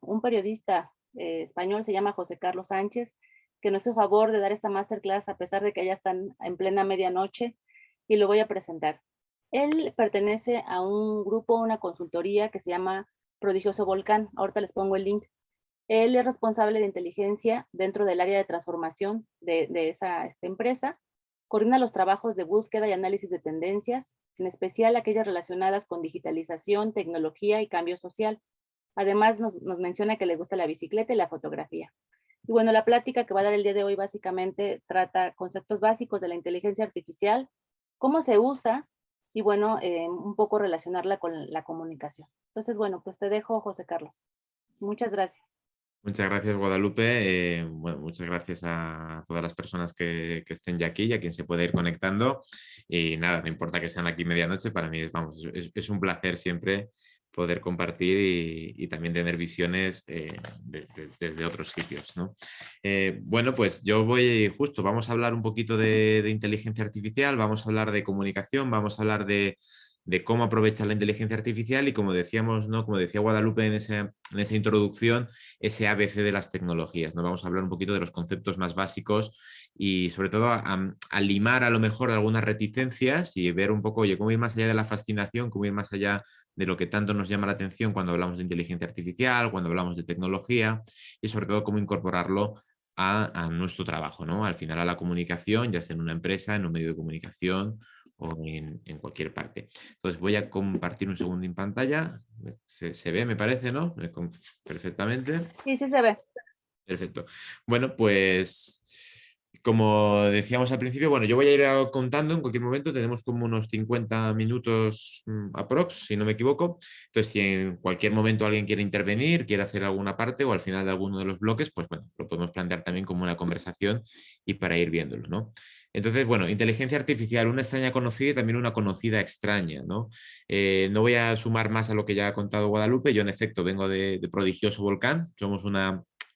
Un periodista español, se llama José Carlos Sánchez, que nos hizo favor de dar esta masterclass a pesar de que ya están en plena medianoche, y lo voy a presentar. Él pertenece a un grupo, una consultoría que se llama Prodigioso Volcán. Ahorita les pongo el link. Él es responsable de inteligencia dentro del área de transformación de esa empresa. Coordina los trabajos de búsqueda y análisis de tendencias, en especial aquellas relacionadas con digitalización, tecnología y cambio social. Además, nos menciona que le gusta la bicicleta y la fotografía. Y bueno, la plática que va a dar el día de hoy básicamente trata conceptos básicos de la inteligencia artificial, cómo se usa y bueno, un poco relacionarla con la comunicación. Entonces, bueno, pues te dejo, José Carlos. Muchas gracias. Muchas gracias, Guadalupe. Bueno, muchas gracias a todas las personas que estén ya aquí y a quien se pueda ir conectando. Y nada, no importa que sean aquí medianoche, para mí vamos, es un placer siempre poder compartir y también tener visiones desde otros sitios, ¿no? Bueno, pues yo voy justo, vamos a hablar un poquito de inteligencia artificial, vamos a hablar de comunicación, vamos a hablar de cómo aprovechar la inteligencia artificial y como decíamos, ¿no? Como decía Guadalupe en esa introducción, ese ABC de las tecnologías, ¿no? Vamos a hablar un poquito de los conceptos más básicos y sobre todo a limar a lo mejor algunas reticencias y ver un poco, oye, cómo ir más allá de la fascinación, cómo ir más allá de lo que tanto nos llama la atención cuando hablamos de inteligencia artificial, cuando hablamos de tecnología y sobre todo cómo incorporarlo a nuestro trabajo, ¿no? Al final a la comunicación, ya sea en una empresa, en un medio de comunicación o en cualquier parte. Entonces voy a compartir un segundo en pantalla. Se ve, me parece, ¿no? Perfectamente. Sí, sí se ve. Perfecto. Bueno, pues como decíamos al principio, bueno, yo voy a ir contando en cualquier momento, tenemos como unos 50 minutos aprox, si no me equivoco. Entonces, si en cualquier momento alguien quiere intervenir, quiere hacer alguna parte o al final de alguno de los bloques, pues bueno, lo podemos plantear también como una conversación y para ir viéndolo, ¿no? Entonces, bueno, inteligencia artificial, una extraña conocida y también una conocida extraña, ¿no? No voy a sumar más a lo que ya ha contado Guadalupe, yo en efecto vengo de Prodigioso Volcán, somos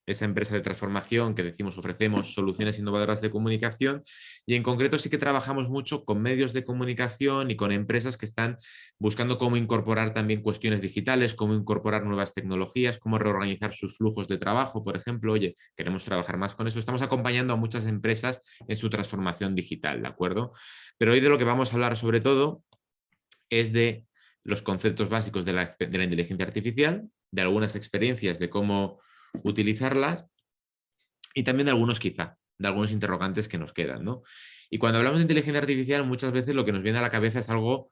esa empresa de transformación que decimos ofrecemos soluciones innovadoras de comunicación y en concreto sí que trabajamos mucho con medios de comunicación y con empresas que están buscando cómo incorporar también cuestiones digitales, cómo incorporar nuevas tecnologías, cómo reorganizar sus flujos de trabajo, por ejemplo, oye, queremos trabajar más con eso. Estamos acompañando a muchas empresas en su transformación digital, ¿de acuerdo? Pero hoy de lo que vamos a hablar sobre todo es de los conceptos básicos de la inteligencia artificial, de algunas experiencias de cómo utilizarlas y también de algunos quizá, de algunos interrogantes que nos quedan, ¿no? Y cuando hablamos de inteligencia artificial, muchas veces lo que nos viene a la cabeza es algo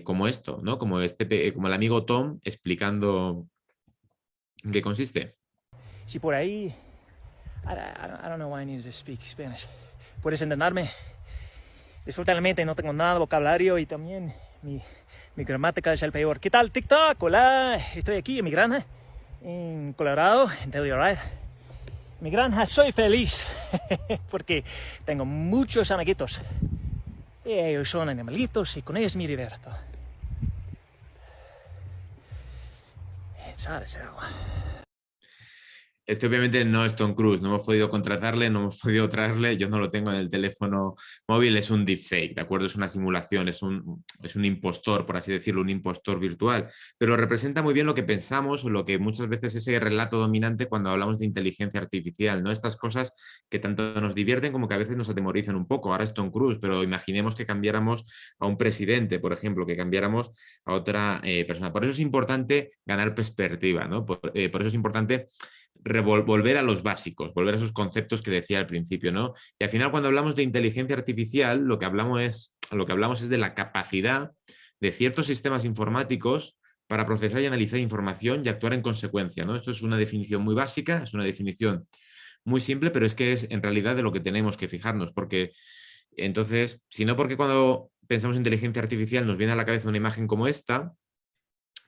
como esto, ¿no? Como el amigo Tom explicando en qué consiste. Si por ahí, I don't know why I need to speak Spanish. Puedes entenderme. Disfrutalmente no tengo nada de vocabulario y también mi gramática es el peor. ¿Qué tal, TikTok? Hola, estoy aquí en mi granja, en Colorado, en Telluride. Mi granja, soy feliz porque tengo muchos amiguitos. Y ellos son animalitos y con ellos me divierto. It's hot as hell. Este obviamente no es Tom Cruise, no hemos podido contratarle, no hemos podido traerle, yo no lo tengo en el teléfono móvil, es un deepfake, ¿de acuerdo? Es una simulación, es un impostor, por así decirlo, un impostor virtual, pero representa muy bien lo que pensamos o lo que muchas veces es ese relato dominante cuando hablamos de inteligencia artificial, ¿no? Estas cosas que tanto nos divierten como que a veces nos atemorizan un poco. Ahora es Tom Cruise, pero imaginemos que cambiáramos a un presidente, por ejemplo, que cambiáramos a otra persona. Por eso es importante ganar perspectiva, ¿no? Por eso es importante volver a los básicos, volver a esos conceptos que decía al principio, ¿no? Y al final cuando hablamos de inteligencia artificial, lo que hablamos es de la capacidad de ciertos sistemas informáticos para procesar y analizar información y actuar en consecuencia, ¿no? Esto es una definición muy básica, es una definición muy simple, pero es que es en realidad de lo que tenemos que fijarnos, porque entonces, si no porque cuando pensamos en inteligencia artificial nos viene a la cabeza una imagen como esta,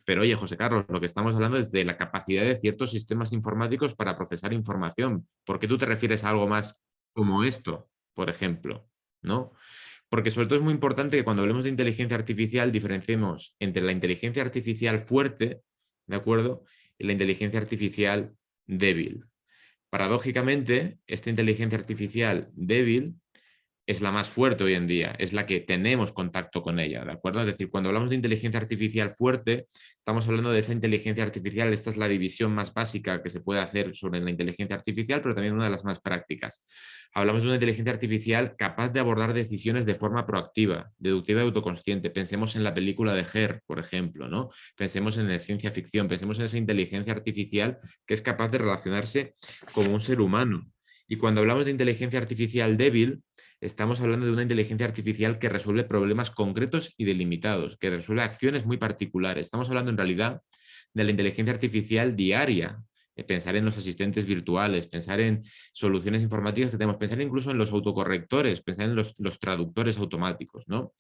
pero oye, José Carlos, lo que estamos hablando es de la capacidad de ciertos sistemas informáticos para procesar información. ¿Por qué tú te refieres a algo más como esto, por ejemplo? ¿No? Porque sobre todo es muy importante que cuando hablemos de inteligencia artificial diferenciemos entre la inteligencia artificial fuerte, ¿de acuerdo? Y la inteligencia artificial débil. Paradójicamente, esta inteligencia artificial débil es la más fuerte hoy en día, es la que tenemos contacto con ella, ¿de acuerdo? Es decir, cuando hablamos de inteligencia artificial fuerte, estamos hablando de esa inteligencia artificial, esta es la división más básica que se puede hacer sobre la inteligencia artificial, pero también una de las más prácticas. Hablamos de una inteligencia artificial capaz de abordar decisiones de forma proactiva, deductiva y autoconsciente. Pensemos en la película de Her, por ejemplo, ¿no? Pensemos en la ciencia ficción, pensemos en esa inteligencia artificial que es capaz de relacionarse como un ser humano. Y cuando hablamos de inteligencia artificial débil, estamos hablando de una inteligencia artificial que resuelve problemas concretos y delimitados, que resuelve acciones muy particulares. Estamos hablando en realidad de la inteligencia artificial diaria, pensar en los asistentes virtuales, pensar en soluciones informáticas que tenemos, pensar incluso en los autocorrectores, pensar en los traductores automáticos, ¿no?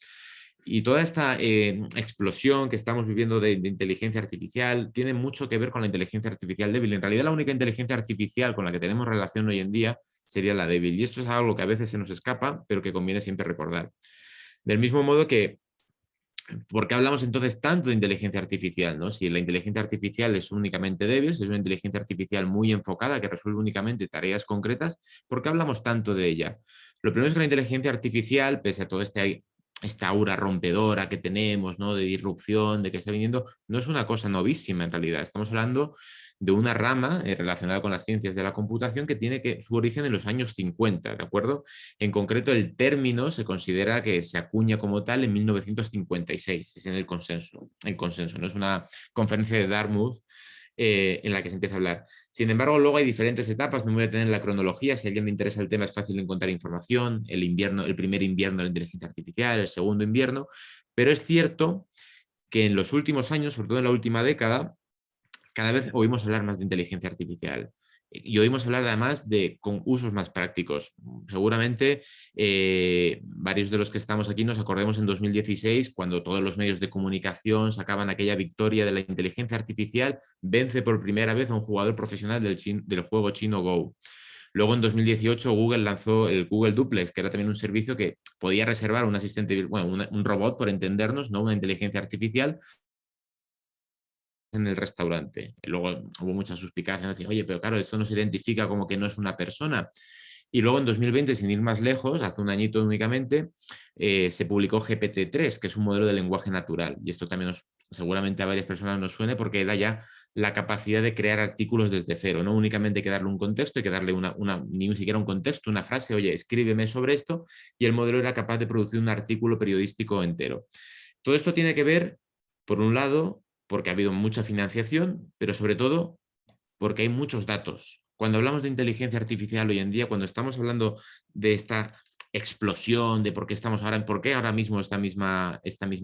Y toda esta explosión que estamos viviendo de inteligencia artificial tiene mucho que ver con la inteligencia artificial débil. En realidad, la única inteligencia artificial con la que tenemos relación hoy en día sería la débil. Y esto es algo que a veces se nos escapa, pero que conviene siempre recordar. Del mismo modo que, ¿por qué hablamos entonces tanto de inteligencia artificial, ¿no? Si la inteligencia artificial es únicamente débil, si es una inteligencia artificial muy enfocada que resuelve únicamente tareas concretas, ¿por qué hablamos tanto de ella? Lo primero es que la inteligencia artificial, pese a todo esta aura rompedora que tenemos, ¿no? De disrupción, de que está viniendo, no es una cosa novísima en realidad. Estamos hablando de una rama relacionada con las ciencias de la computación que tiene su origen en los años 50, ¿de acuerdo? En concreto, el término se considera que se acuña como tal en 1956, es en el consenso, ¿no? Es una conferencia de Dartmouth en la que se empieza a hablar. Sin embargo, luego hay diferentes etapas, no me voy a tener la cronología, si a alguien le interesa el tema es fácil encontrar información, el primer invierno de la inteligencia artificial, el segundo invierno, pero es cierto que en los últimos años, sobre todo en la última década, cada vez oímos hablar más de inteligencia artificial. Y oímos hablar además con usos más prácticos. Seguramente varios de los que estamos aquí nos acordemos en 2016, cuando todos los medios de comunicación sacaban aquella victoria de la inteligencia artificial, vence por primera vez a un jugador profesional del juego chino Go. Luego en 2018 Google lanzó el Google Duplex, que era también un servicio que podía reservar un asistente, bueno, un robot, por entendernos, no una inteligencia artificial, en el restaurante. Luego hubo mucha suspicacia, decía, oye, pero claro, esto no se identifica como que no es una persona. Y luego en 2020, sin ir más lejos, hace un añito únicamente, se publicó GPT-3, que es un modelo de lenguaje natural. Y esto también seguramente a varias personas nos suene porque era ya la capacidad de crear artículos desde cero, no únicamente que darle un contexto, hay que darle ni siquiera un contexto, una frase, oye, escríbeme sobre esto, y el modelo era capaz de producir un artículo periodístico entero. Todo esto tiene que ver, por un lado, porque ha habido mucha financiación, pero sobre todo porque hay muchos datos. Cuando hablamos de inteligencia artificial hoy en día, cuando estamos hablando de esta explosión, de por qué ahora mismo esta misma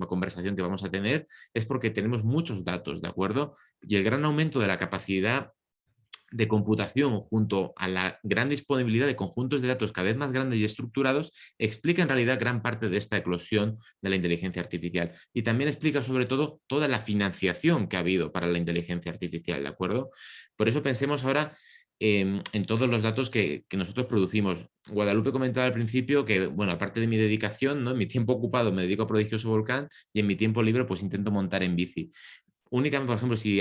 conversación que vamos a tener, es porque tenemos muchos datos, ¿de acuerdo? Y el gran aumento de la capacidad de computación junto a la gran disponibilidad de conjuntos de datos cada vez más grandes y estructurados explica en realidad gran parte de esta eclosión de la inteligencia artificial. Y también explica sobre todo toda la financiación que ha habido para la inteligencia artificial, ¿de acuerdo? Por eso pensemos ahora en todos los datos que nosotros producimos. Guadalupe comentaba al principio que, bueno, aparte de mi dedicación, ¿no? En mi tiempo ocupado me dedico a Prodigioso Volcán y en mi tiempo libre pues intento montar en bici. Únicamente, por ejemplo, si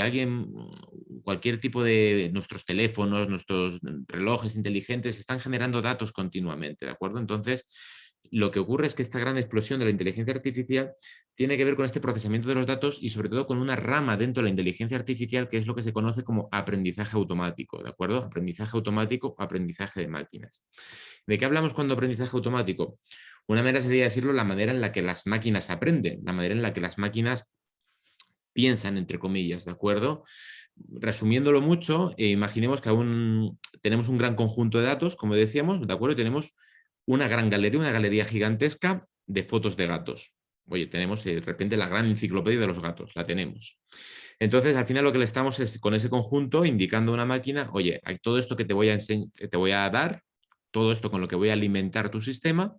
cualquier tipo de nuestros teléfonos, nuestros relojes inteligentes están generando datos continuamente, ¿de acuerdo? Entonces, lo que ocurre es que esta gran explosión de la inteligencia artificial tiene que ver con este procesamiento de los datos y sobre todo con una rama dentro de la inteligencia artificial que es lo que se conoce como aprendizaje automático, ¿de acuerdo? Aprendizaje automático, aprendizaje de máquinas. ¿De qué hablamos cuando aprendizaje automático? Una manera sería decirlo la manera en la que las máquinas aprenden, la manera en la que las máquinas piensan, entre comillas, ¿de acuerdo? Resumiéndolo mucho, imaginemos que aún tenemos un gran conjunto de datos, como decíamos, ¿de acuerdo? Y tenemos una galería gigantesca de fotos de gatos. Oye, tenemos de repente la gran enciclopedia de los gatos, la tenemos. Entonces, al final lo que le estamos es con ese conjunto indicando a una máquina, oye, hay todo esto que te voy a dar, todo esto con lo que voy a alimentar tu sistema,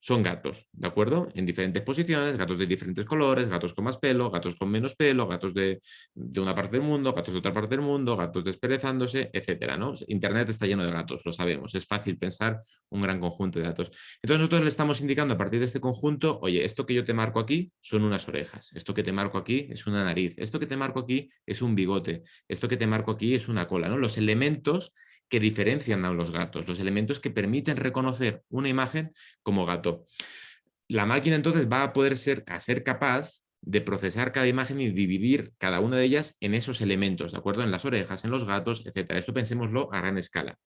son gatos, ¿de acuerdo? En diferentes posiciones, gatos de diferentes colores, gatos con más pelo, gatos con menos pelo, gatos de una parte del mundo, gatos de otra parte del mundo, gatos desperezándose, etcétera, ¿no? Internet está lleno de gatos, lo sabemos, es fácil pensar un gran conjunto de datos. Entonces nosotros le estamos indicando a partir de este conjunto, oye, esto que yo te marco aquí son unas orejas, esto que te marco aquí es una nariz, esto que te marco aquí es un bigote, esto que te marco aquí es una cola, ¿no? Los elementos que diferencian a los gatos, los elementos que permiten reconocer una imagen como gato. La máquina entonces va a poder ser capaz de procesar cada imagen y dividir cada una de ellas en esos elementos, ¿de acuerdo? En las orejas, en los gatos, etc. Esto pensémoslo a gran escala.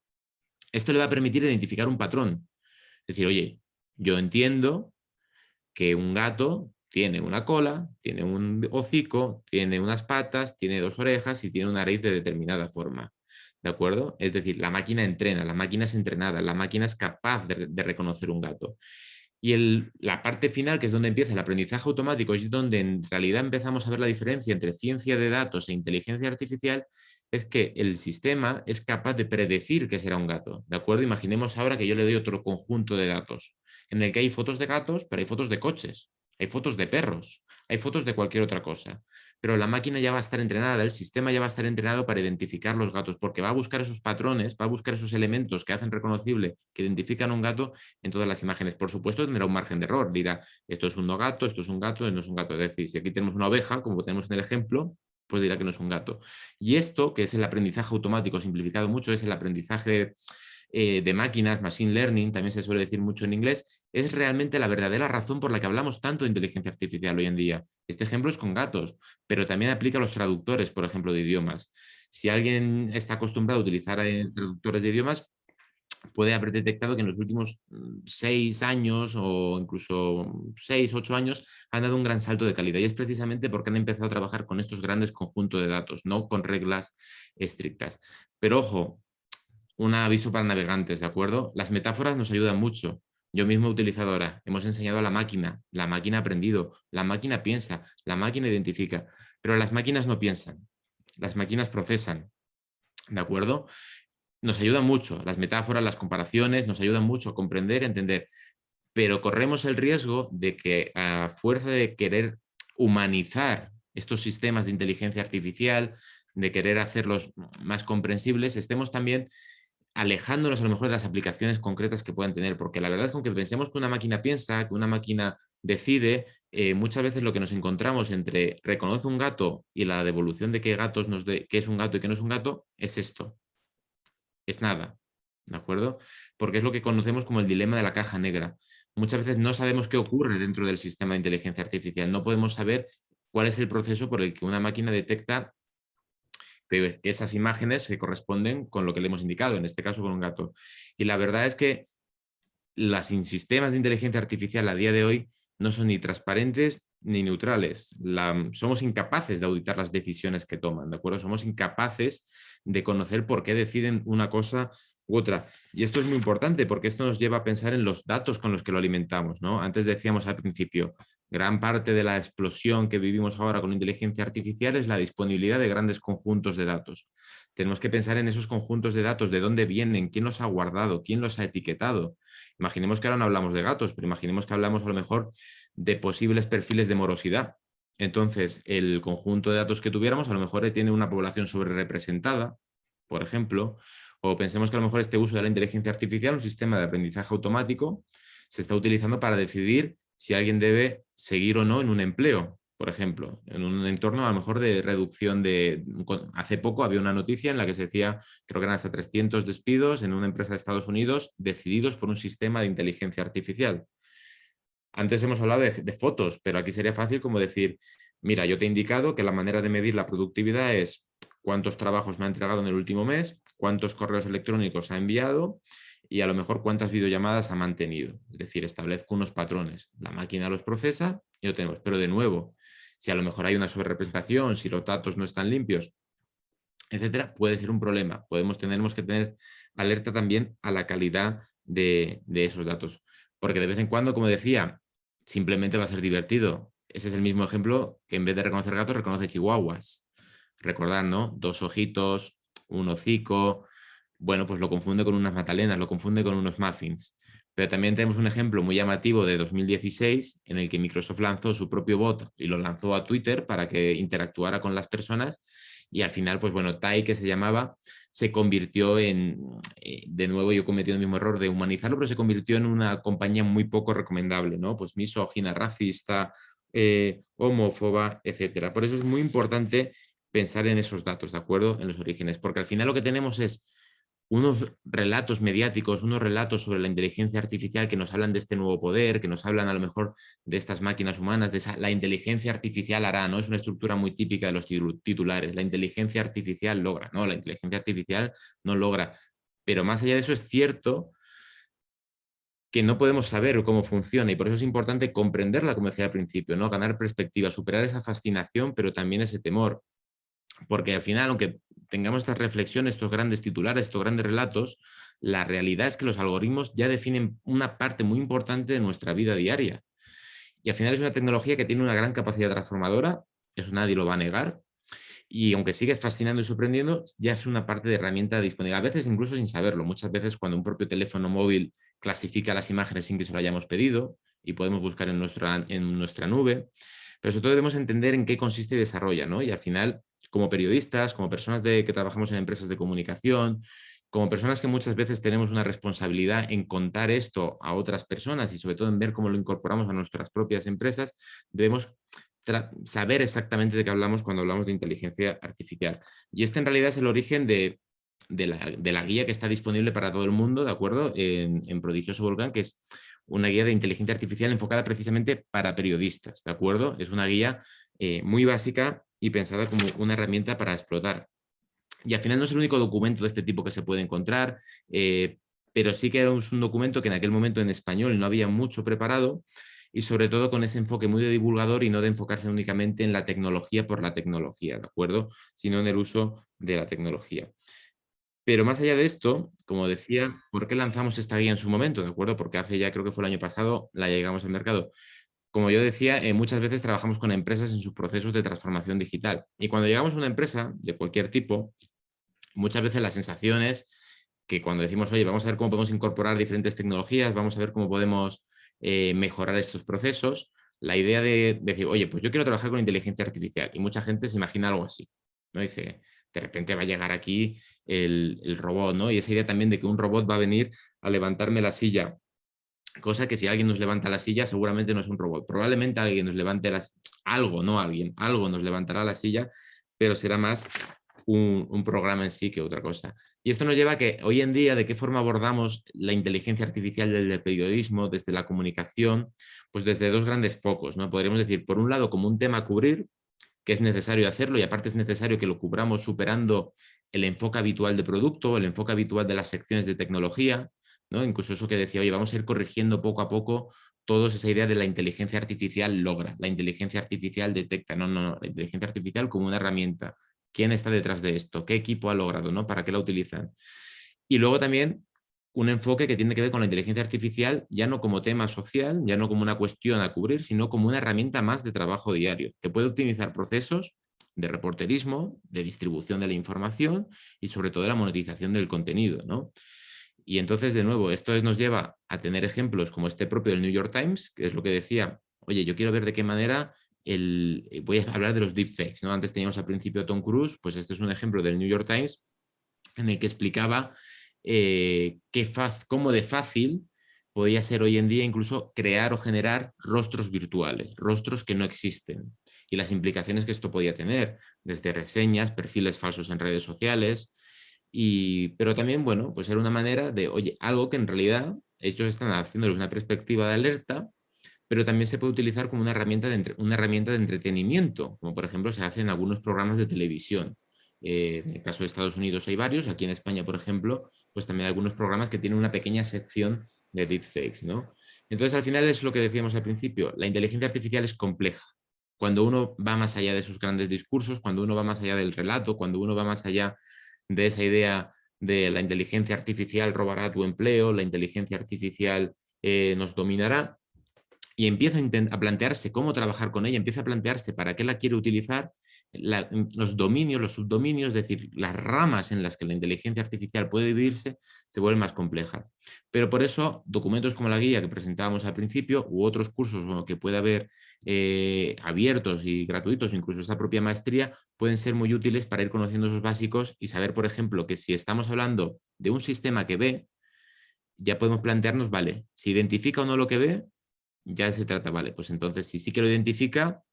Esto le va a permitir identificar un patrón. Es decir, oye, yo entiendo que un gato tiene una cola, tiene un hocico, tiene unas patas, tiene 2 orejas y tiene una nariz de determinada forma. ¿De acuerdo? Es decir, la máquina entrena, la máquina es entrenada, la máquina es capaz de reconocer un gato. Y la parte final, que es donde empieza el aprendizaje automático, es donde en realidad empezamos a ver la diferencia entre ciencia de datos e inteligencia artificial, es que el sistema es capaz de predecir qué será un gato. ¿De acuerdo? Imaginemos ahora que yo le doy otro conjunto de datos, en el que hay fotos de gatos, pero hay fotos de coches, hay fotos de perros, hay fotos de cualquier otra cosa. Pero la máquina ya va a estar entrenada, el sistema ya va a estar entrenado para identificar los gatos, porque va a buscar esos patrones, va a buscar esos elementos que hacen reconocible, que identifican a un gato en todas las imágenes. Por supuesto, tendrá un margen de error. Dirá, esto es un no gato, esto es un gato, no es un gato. Es decir, si aquí tenemos una oveja, como tenemos en el ejemplo, pues dirá que no es un gato. Y esto, que es el aprendizaje automático simplificado mucho, es el aprendizaje de máquinas, machine learning, también se suele decir mucho en inglés, es realmente la verdadera razón por la que hablamos tanto de inteligencia artificial hoy en día. Este ejemplo es con gatos, pero también aplica a los traductores, por ejemplo, de idiomas. Si alguien está acostumbrado a utilizar traductores de idiomas, puede haber detectado que en los últimos 6 años o incluso 6, 8 años han dado un gran salto de calidad y es precisamente porque han empezado a trabajar con estos grandes conjuntos de datos, no con reglas estrictas. Pero ojo, un aviso para navegantes, ¿de acuerdo? Las metáforas nos ayudan mucho. Yo mismo he utilizado ahora, hemos enseñado a la máquina ha aprendido, la máquina piensa, la máquina identifica, pero las máquinas no piensan, las máquinas procesan, ¿de acuerdo? Nos ayudan mucho, las metáforas, las comparaciones, nos ayudan mucho a comprender, a entender, pero corremos el riesgo de que a fuerza de querer humanizar estos sistemas de inteligencia artificial, de querer hacerlos más comprensibles, estemos también alejándonos a lo mejor de las aplicaciones concretas que puedan tener, porque la verdad es que aunque pensemos que una máquina piensa, que una máquina decide, muchas veces lo que nos encontramos entre reconoce un gato y la devolución de qué qué es un gato y qué no es un gato, es esto. Es nada, ¿de acuerdo? Porque es lo que conocemos como el dilema de la caja negra. Muchas veces no sabemos qué ocurre dentro del sistema de inteligencia artificial, no podemos saber cuál es el proceso por el que una máquina detecta que esas imágenes se corresponden con lo que le hemos indicado, en este caso con un gato. Y la verdad es que los sistemas de inteligencia artificial a día de hoy no son ni transparentes ni neutrales. Somos incapaces de auditar las decisiones que toman, ¿de acuerdo? Somos incapaces de conocer por qué deciden una cosa u otra. Y esto es muy importante porque esto nos lleva a pensar en los datos con los que lo alimentamos, ¿no? Antes decíamos al principio, gran parte de la explosión que vivimos ahora con inteligencia artificial es la disponibilidad de grandes conjuntos de datos. Tenemos que pensar en esos conjuntos de datos, de dónde vienen, quién los ha guardado, quién los ha etiquetado. Imaginemos que ahora no hablamos de gatos, pero imaginemos que hablamos a lo mejor de posibles perfiles de morosidad. Entonces, el conjunto de datos que tuviéramos a lo mejor tiene una población sobrerepresentada, por ejemplo, o pensemos que a lo mejor este uso de la inteligencia artificial, un sistema de aprendizaje automático, se está utilizando para decidir si alguien debe seguir o no en un empleo, por ejemplo, en un entorno a lo mejor de reducción de... Hace poco había una noticia en la que se decía, creo que eran hasta 300 despidos en una empresa de Estados Unidos decididos por un sistema de inteligencia artificial. Antes hemos hablado de fotos, pero aquí sería fácil como decir, mira, yo te he indicado que la manera de medir la productividad es cuántos trabajos me ha entregado en el último mes, cuántos correos electrónicos ha enviado y a lo mejor cuántas videollamadas ha mantenido. Es decir, establezco unos patrones. La máquina los procesa y lo tenemos. Pero de nuevo, si a lo mejor hay una sobrerepresentación, si los datos no están limpios, etcétera, puede ser un problema. Tenemos que tener alerta también a la calidad de esos datos. Porque de vez en cuando, como decía, simplemente va a ser divertido. Ese es el mismo ejemplo que en vez de reconocer gatos, reconoce chihuahuas. Recordad, ¿no? 2 ojitos, un hocico. Bueno, pues lo confunde con unas magdalenas, lo confunde con unos muffins. Pero también tenemos un ejemplo muy llamativo de 2016 en el que Microsoft lanzó su propio bot y lo lanzó a Twitter para que interactuara con las personas y al final, pues bueno, Tai, que se llamaba, se convirtió en, de nuevo yo cometí el mismo error de humanizarlo, pero se convirtió en una compañía muy poco recomendable, ¿no? Pues misógina, racista, homófoba, etcétera. Por eso es muy importante pensar en esos datos, ¿de acuerdo? En los orígenes, porque al final lo que tenemos es unos relatos mediáticos, unos relatos sobre la inteligencia artificial que nos hablan de este nuevo poder, que nos hablan a lo mejor de estas máquinas humanas, la inteligencia artificial hará, ¿no? Es una estructura muy típica de los titulares. La inteligencia artificial logra, ¿no? La inteligencia artificial no logra. Pero más allá de eso es cierto que no podemos saber cómo funciona y por eso es importante comprenderla, como decía al principio, ¿no? Ganar perspectiva, superar esa fascinación, pero también ese temor. Porque al final, aunque tengamos estas reflexiones, estos grandes titulares, estos grandes relatos, la realidad es que los algoritmos ya definen una parte muy importante de nuestra vida diaria. Y al final es una tecnología que tiene una gran capacidad transformadora, eso nadie lo va a negar, y aunque sigue fascinando y sorprendiendo, ya es una parte de herramienta disponible, a veces incluso sin saberlo. Muchas veces cuando un propio teléfono móvil clasifica las imágenes sin que se lo hayamos pedido y podemos buscar en nuestra nube, pero sobre todo debemos entender en qué consiste y desarrolla, ¿no? Y al final, como periodistas, como personas que trabajamos en empresas de comunicación, como personas que muchas veces tenemos una responsabilidad en contar esto a otras personas y sobre todo en ver cómo lo incorporamos a nuestras propias empresas, debemos saber exactamente de qué hablamos cuando hablamos de inteligencia artificial. Y este en realidad es el origen de la guía que está disponible para todo el mundo, ¿de acuerdo? En Prodigioso Volcán, que es una guía de inteligencia artificial enfocada precisamente para periodistas, ¿de acuerdo? Es una guía muy básica y pensada como una herramienta para explotar. Y al final no es el único documento de este tipo que se puede encontrar, pero sí que era un documento que en aquel momento en español no había mucho preparado y sobre todo con ese enfoque muy de divulgador y no de enfocarse únicamente en la tecnología por la tecnología, ¿de acuerdo? Sino en el uso de la tecnología. Pero más allá de esto, como decía, ¿por qué lanzamos esta guía en su momento? ¿De acuerdo? Porque hace ya, creo que fue el año pasado, la llegamos al mercado. Como yo decía, muchas veces trabajamos con empresas en sus procesos de transformación digital. Y cuando llegamos a una empresa de cualquier tipo, muchas veces la sensación es que cuando decimos, oye, vamos a ver cómo podemos incorporar diferentes tecnologías, vamos a ver cómo podemos mejorar estos procesos, la idea de decir, oye, pues yo quiero trabajar con inteligencia artificial. Y mucha gente se imagina algo así, ¿no? Dice, de repente va a llegar aquí el robot, ¿no? Y esa idea también de que un robot va a venir a levantarme la silla, cosa que si alguien nos levanta la silla seguramente no es un robot. Probablemente alguien nos levante algo, no alguien, algo nos levantará la silla, pero será más un programa en sí que otra cosa. Y esto nos lleva a que hoy en día, ¿de qué forma abordamos la inteligencia artificial desde el periodismo, desde la comunicación? Pues desde dos grandes focos, ¿no? Podríamos decir, por un lado, como un tema a cubrir, que es necesario hacerlo y aparte es necesario que lo cubramos superando el enfoque habitual de producto, el enfoque habitual de las secciones de tecnología, ¿no? Incluso eso que decía, oye, vamos a ir corrigiendo poco a poco todos esa idea de la inteligencia artificial logra, la inteligencia artificial detecta, no, la inteligencia artificial como una herramienta. ¿Quién está detrás de esto? ¿Qué equipo ha logrado? ¿No? ¿Para qué la utilizan? Y luego también un enfoque que tiene que ver con la inteligencia artificial ya no como tema social, ya no como una cuestión a cubrir, sino como una herramienta más de trabajo diario, que puede optimizar procesos de reporterismo, de distribución de la información y sobre todo de la monetización del contenido, ¿no? Y entonces, de nuevo, esto nos lleva a tener ejemplos como este propio del New York Times, que es lo que decía, oye, yo quiero ver de qué manera voy a hablar de los deepfakes, ¿no? Antes teníamos al principio a Tom Cruise, pues este es un ejemplo del New York Times en el que explicaba cómo de fácil podía ser hoy en día incluso crear o generar rostros virtuales, rostros que no existen, y las implicaciones que esto podía tener, desde reseñas, perfiles falsos en redes sociales, pero también, bueno, pues era una manera de, oye, algo que en realidad ellos están haciendo desde una perspectiva de alerta, pero también se puede utilizar como una herramienta de entretenimiento, como por ejemplo se hace en algunos programas de televisión. En el caso de Estados Unidos hay varios, aquí en España, por ejemplo, pues también hay algunos programas que tienen una pequeña sección de deepfakes, ¿no? Entonces, al final es lo que decíamos al principio, la inteligencia artificial es compleja. Cuando uno va más allá de sus grandes discursos, cuando uno va más allá del relato, cuando uno va más allá de esa idea de la inteligencia artificial robará tu empleo, la inteligencia artificial nos dominará, y empieza a plantearse cómo trabajar con ella, empieza a plantearse para qué la quiere utilizar, los dominios, los subdominios, es decir, las ramas en las que la inteligencia artificial puede dividirse, se vuelven más complejas. Pero por eso, documentos como la guía que presentábamos al principio, u otros cursos que puede haber abiertos y gratuitos, incluso esta propia maestría, pueden ser muy útiles para ir conociendo esos básicos y saber, por ejemplo, que si estamos hablando de un sistema que ve, ya podemos plantearnos, vale, si identifica o no lo que ve, ya se trata, vale, pues entonces si sí que lo identifica,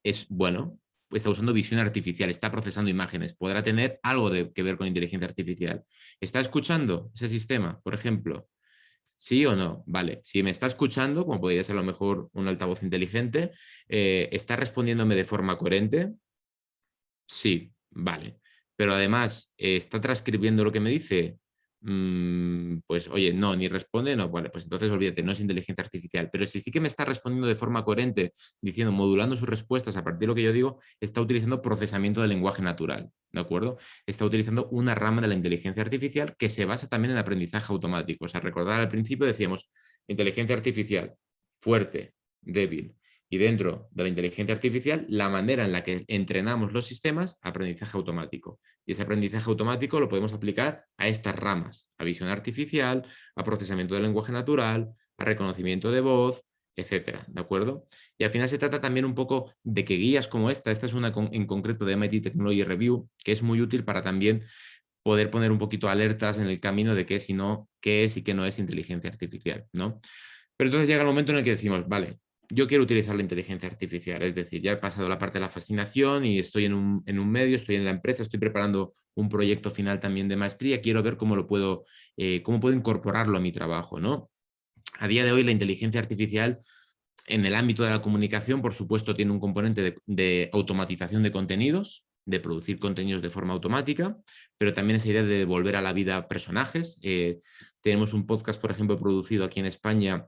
es bueno, está usando visión artificial, está procesando imágenes, podrá tener algo que ver con inteligencia artificial. ¿Está escuchando ese sistema, por ejemplo? ¿Sí o no? Vale, si me está escuchando, como podría ser a lo mejor un altavoz inteligente, ¿está respondiéndome de forma coherente? Sí, vale. Pero además, ¿está transcribiendo lo que me dice? Pues oye, no, ni responde, no, vale, pues entonces olvídate, no es inteligencia artificial. Pero si sí que me está respondiendo de forma coherente, diciendo, modulando sus respuestas a partir de lo que yo digo, está utilizando procesamiento del lenguaje natural, ¿de acuerdo? Está utilizando una rama de la inteligencia artificial que se basa también en aprendizaje automático. O sea, recordar al principio decíamos, inteligencia artificial, fuerte, débil. Y dentro de la inteligencia artificial, la manera en la que entrenamos los sistemas, aprendizaje automático. Y ese aprendizaje automático lo podemos aplicar a estas ramas, a visión artificial, a procesamiento del lenguaje natural, a reconocimiento de voz, etcétera, ¿de acuerdo? Y al final se trata también un poco de que guías como esta es una en concreto de MIT Technology Review, que es muy útil para también poder poner un poquito alertas en el camino de qué es y no, qué es y qué no es inteligencia artificial, ¿no? Pero entonces llega el momento en el que decimos, vale, yo quiero utilizar la inteligencia artificial, es decir, ya he pasado la parte de la fascinación y estoy en un medio, estoy en la empresa, estoy preparando un proyecto final también de maestría, quiero ver cómo cómo puedo incorporarlo a mi trabajo, ¿no? A día de hoy la inteligencia artificial en el ámbito de la comunicación, por supuesto, tiene un componente de automatización de contenidos, de producir contenidos de forma automática, pero también esa idea de devolver a la vida personajes. Tenemos un podcast, por ejemplo, producido aquí en España,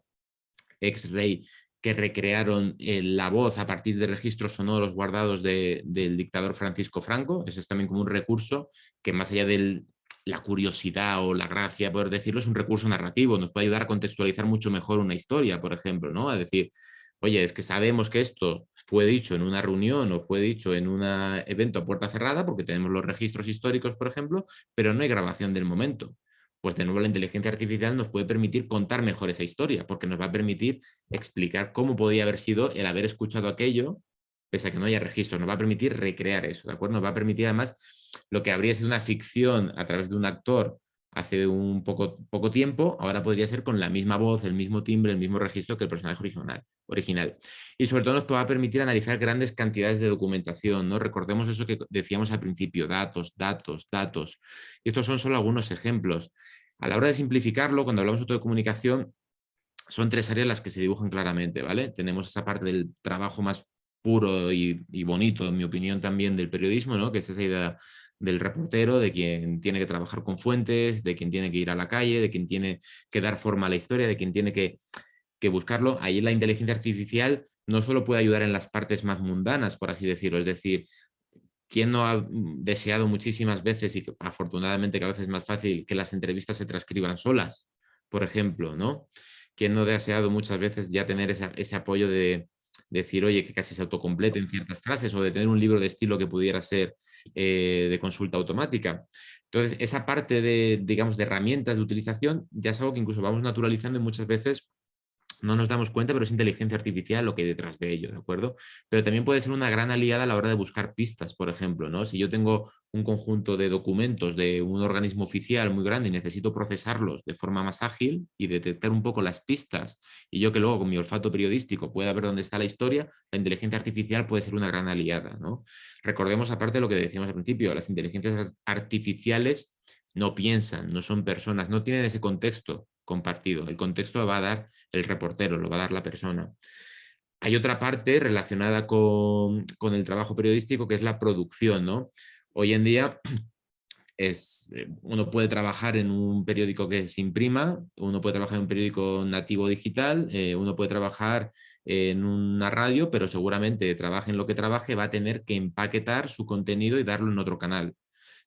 X-Ray, que recrearon la voz a partir de registros sonoros guardados del dictador Francisco Franco. Eso es también como un recurso que, más allá de la curiosidad o la gracia, poder decirlo, es un recurso narrativo, nos puede ayudar a contextualizar mucho mejor una historia, por ejemplo, ¿no? A decir, oye, es que sabemos que esto fue dicho en una reunión o fue dicho en un evento a puerta cerrada, porque tenemos los registros históricos, por ejemplo, pero no hay grabación del momento. Pues de nuevo la inteligencia artificial nos puede permitir contar mejor esa historia, porque nos va a permitir explicar cómo podía haber sido el haber escuchado aquello, pese a que no haya registro, nos va a permitir recrear eso, ¿de acuerdo? Nos va a permitir además lo que habría sido una ficción a través de un actor hace un poco tiempo, ahora podría ser con la misma voz, el mismo timbre, el mismo registro que el personaje original. Y sobre todo nos va a permitir analizar grandes cantidades de documentación, ¿no? Recordemos eso que decíamos al principio, datos, datos, datos. Y estos son solo algunos ejemplos. A la hora de simplificarlo, cuando hablamos de comunicación, son tres áreas las que se dibujan claramente, ¿vale? Tenemos esa parte del trabajo más puro y bonito, en mi opinión, también del periodismo, ¿no? Que es esa idea del reportero, de quien tiene que trabajar con fuentes, de quien tiene que ir a la calle, de quien tiene que dar forma a la historia, de quien tiene que buscarlo. Ahí la inteligencia artificial no solo puede ayudar en las partes más mundanas, por así decirlo, es decir, ¿quién no ha deseado muchísimas veces, y que afortunadamente cada vez es más fácil, que las entrevistas se transcriban solas, por ejemplo, ¿no? ¿Quién no ha deseado muchas veces ya tener ese apoyo de decir, oye, que casi se autocompleten ciertas frases, o de tener un libro de estilo que pudiera ser de consulta automática? Entonces, esa parte de, digamos, de herramientas de utilización ya es algo que incluso vamos naturalizando y muchas veces no nos damos cuenta, pero es inteligencia artificial lo que hay detrás de ello, ¿de acuerdo? Pero también puede ser una gran aliada a la hora de buscar pistas, por ejemplo, ¿no? Si yo tengo un conjunto de documentos de un organismo oficial muy grande y necesito procesarlos de forma más ágil y detectar un poco las pistas, y yo que luego con mi olfato periodístico pueda ver dónde está la historia, la inteligencia artificial puede ser una gran aliada, ¿no? Recordemos, aparte de lo que decíamos al principio, las inteligencias artificiales no piensan, no son personas, no tienen ese contexto compartido. El contexto lo va a dar el reportero, lo va a dar la persona. Hay otra parte relacionada con el trabajo periodístico, que es la producción, ¿no? Hoy en día uno puede trabajar en un periódico que se imprima, uno puede trabajar en un periódico nativo digital, uno puede trabajar en una radio, pero seguramente trabaje en lo que trabaje, va a tener que empaquetar su contenido y darlo en otro canal.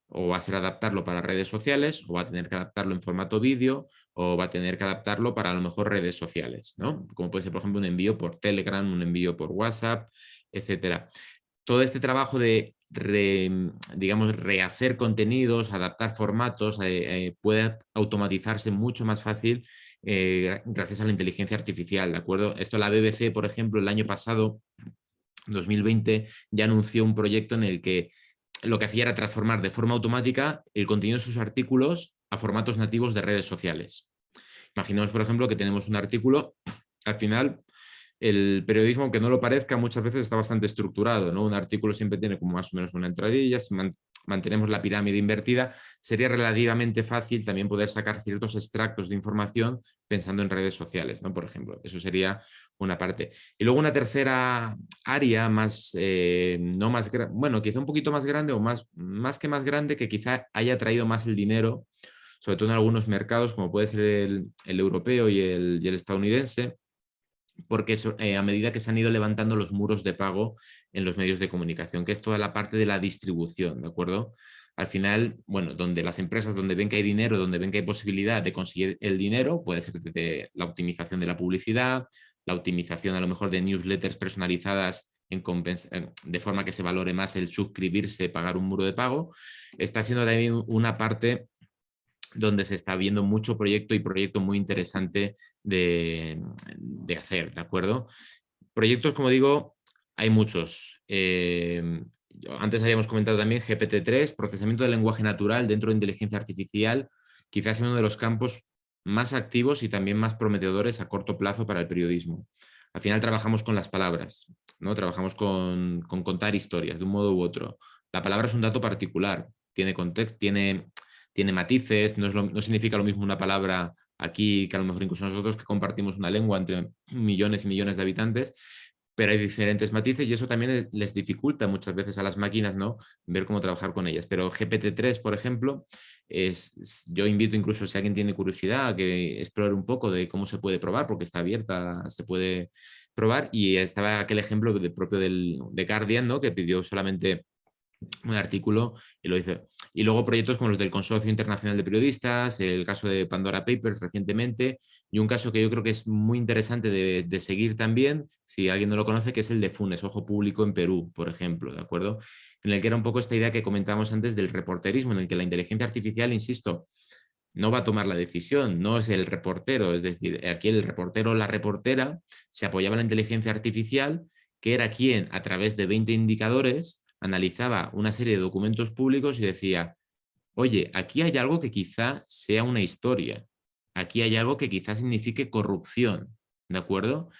O va a ser adaptarlo para redes sociales, o va a tener que adaptarlo en formato vídeo, o va a tener que adaptarlo para a lo mejor redes sociales, ¿no? Como puede ser, por ejemplo, un envío por Telegram, un envío por WhatsApp, etcétera. Todo este trabajo de, digamos, rehacer contenidos, adaptar formatos, puede automatizarse mucho más fácil gracias a la inteligencia artificial, ¿de acuerdo? Esto la BBC, por ejemplo, el año pasado, 2020, ya anunció un proyecto en el que lo que hacía era transformar de forma automática el contenido de sus artículos a formatos nativos de redes sociales. Imaginemos, por ejemplo, que tenemos un artículo, al final el periodismo, aunque no lo parezca, muchas veces está bastante estructurado, ¿no? Un artículo siempre tiene como más o menos una entradilla, si mantenemos la pirámide invertida, sería relativamente fácil también poder sacar ciertos extractos de información pensando en redes sociales, ¿no? Por ejemplo, eso sería una parte. Y luego una tercera área más, no más bueno, quizá un poquito más grande o más que más grande, que quizá haya traído más el dinero, sobre todo en algunos mercados, como puede ser el europeo y el estadounidense, porque a medida que se han ido levantando los muros de pago en los medios de comunicación, que es toda la parte de la distribución, ¿de acuerdo? Al final, bueno, donde las empresas, donde ven que hay dinero, donde ven que hay posibilidad de conseguir el dinero, puede ser de la optimización de la publicidad, la optimización a lo mejor de newsletters personalizadas de forma que se valore más el suscribirse, pagar un muro de pago, está siendo también una parte donde se está viendo mucho proyecto y proyecto muy interesante de hacer, ¿de acuerdo? Proyectos, como digo, hay muchos. Antes habíamos comentado también GPT-3, procesamiento del lenguaje natural dentro de inteligencia artificial, quizás sea uno de los campos más activos y también más prometedores a corto plazo para el periodismo. Al final trabajamos con las palabras, ¿no? Trabajamos con contar historias de un modo u otro. La palabra es un dato particular, tiene contexto, tiene matices, no significa lo mismo una palabra aquí que a lo mejor incluso nosotros que compartimos una lengua entre millones y millones de habitantes, pero hay diferentes matices y eso también les dificulta muchas veces a las máquinas, ¿no? Ver cómo trabajar con ellas. Pero GPT-3, por ejemplo, yo invito incluso si alguien tiene curiosidad a que explore un poco de cómo se puede probar, porque está abierta, se puede probar, y estaba aquel ejemplo propio de Guardian, ¿no? Que pidió solamente un artículo y lo hizo. Y luego proyectos como los del Consorcio Internacional de Periodistas, el caso de Pandora Papers recientemente, y un caso que yo creo que es muy interesante de seguir también, si alguien no lo conoce, que es el de Funes, Ojo Público en Perú, por ejemplo, ¿de acuerdo? En el que era un poco esta idea que comentábamos antes del reporterismo, en el que la inteligencia artificial, insisto, no va a tomar la decisión, no es el reportero, es decir, aquí el reportero o la reportera se apoyaba en la inteligencia artificial, que era quien, a través de 20 indicadores, analizaba una serie de documentos públicos y decía, oye, aquí hay algo que quizá sea una historia, aquí hay algo que quizá signifique corrupción, ¿de acuerdo?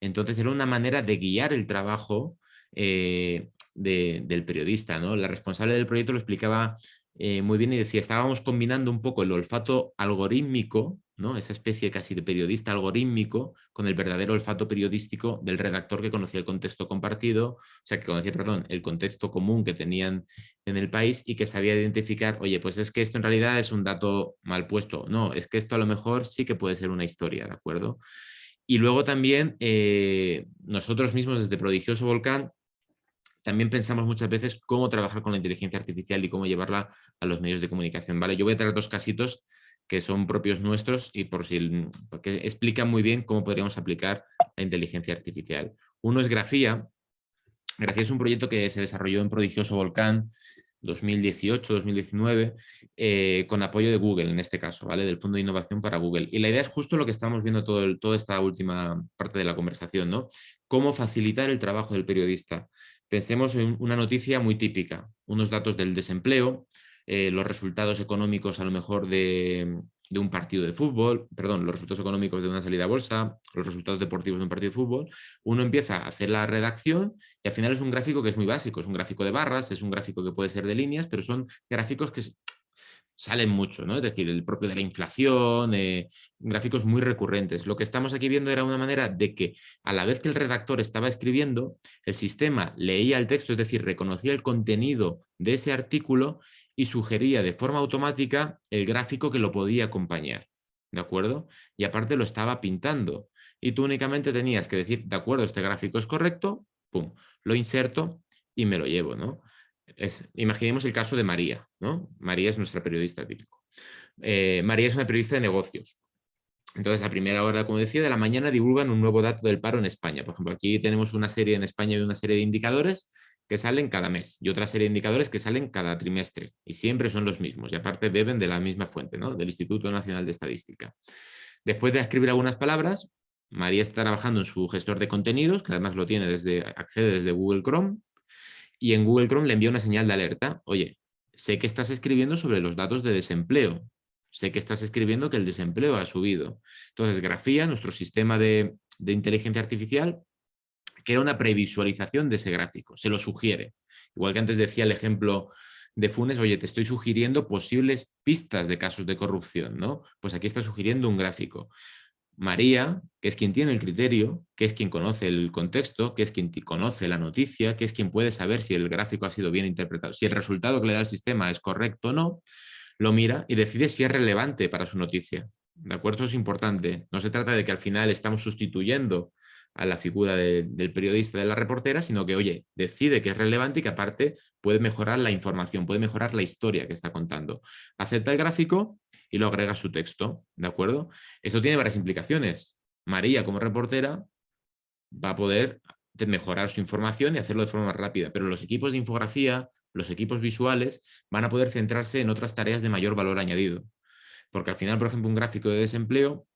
Entonces era una manera de guiar el trabajo del periodista, ¿no? La responsable del proyecto lo explicaba muy bien y decía, estábamos combinando un poco el olfato algorítmico, ¿no? Esa especie casi de periodista algorítmico, con el verdadero olfato periodístico del redactor que conocía el contexto compartido, o sea, que conocía, perdón, el contexto común que tenían en el país y que sabía identificar, oye, pues es que esto en realidad es un dato mal puesto, no, es que esto a lo mejor sí que puede ser una historia, ¿de acuerdo? Y luego también nosotros mismos desde Prodigioso Volcán también pensamos muchas veces cómo trabajar con la inteligencia artificial y cómo llevarla a los medios de comunicación, ¿vale? Yo voy a traer dos casitos que son propios nuestros y porque explican muy bien cómo podríamos aplicar la inteligencia artificial. Uno es Grafía. Grafía es un proyecto que se desarrolló en Prodigioso Volcán 2018-2019 con apoyo de Google en este caso, ¿vale? Del Fondo de Innovación para Google. Y la idea es justo lo que estamos viendo toda esta última parte de la conversación, ¿no? Cómo facilitar el trabajo del periodista. Pensemos en una noticia muy típica, unos datos del desempleo, los resultados económicos a lo mejor de un partido de fútbol, perdón, los resultados económicos de una salida a bolsa, los resultados deportivos de un partido de fútbol. Uno empieza a hacer la redacción y al final es un gráfico que es muy básico, es un gráfico de barras, es un gráfico que puede ser de líneas, pero son gráficos que salen mucho, ¿no? Es decir, el propio de la inflación, gráficos muy recurrentes. Lo que estamos aquí viendo era una manera de que a la vez que el redactor estaba escribiendo, el sistema leía el texto, es decir, reconocía el contenido de ese artículo y sugería de forma automática el gráfico que lo podía acompañar, ¿de acuerdo? Y aparte lo estaba pintando. Y tú únicamente tenías que decir, de acuerdo, este gráfico es correcto, pum, lo inserto y me lo llevo, ¿no? Imaginemos el caso de María, ¿no? María es nuestra periodista típico. María es una periodista de negocios. Entonces, a primera hora, como decía, de la mañana divulgan un nuevo dato del paro en España. Por ejemplo, aquí tenemos una serie en España de una serie de indicadores que salen cada mes y otra serie de indicadores que salen cada trimestre y siempre son los mismos y aparte beben de la misma fuente, ¿no? Del Instituto Nacional de Estadística. Después de escribir algunas palabras, María está trabajando en su gestor de contenidos, que además lo tiene accede desde Google Chrome, y en Google Chrome le envía una señal de alerta. Oye, sé que estás escribiendo sobre los datos de desempleo. Sé que estás escribiendo que el desempleo ha subido. Entonces, Grafía, nuestro sistema de de inteligencia artificial, que era una previsualización de ese gráfico, se lo sugiere. Igual que antes decía el ejemplo de Funes, oye, te estoy sugiriendo posibles pistas de casos de corrupción, ¿no? Pues aquí está sugiriendo un gráfico. María, que es quien tiene el criterio, que es quien conoce el contexto, que es quien conoce la noticia, que es quien puede saber si el gráfico ha sido bien interpretado, si el resultado que le da el sistema es correcto o no, lo mira y decide si es relevante para su noticia. ¿De acuerdo? Eso es importante. No se trata de que al final estamos sustituyendo a la figura del periodista, de la reportera, sino que, oye, decide que es relevante y que aparte puede mejorar la información, puede mejorar la historia que está contando. Acepta el gráfico y lo agrega a su texto, ¿de acuerdo? Esto tiene varias implicaciones. María, como reportera, va a poder mejorar su información y hacerlo de forma más rápida, pero los equipos de infografía, los equipos visuales, van a poder centrarse en otras tareas de mayor valor añadido. Porque al final, por ejemplo, un gráfico de desempleo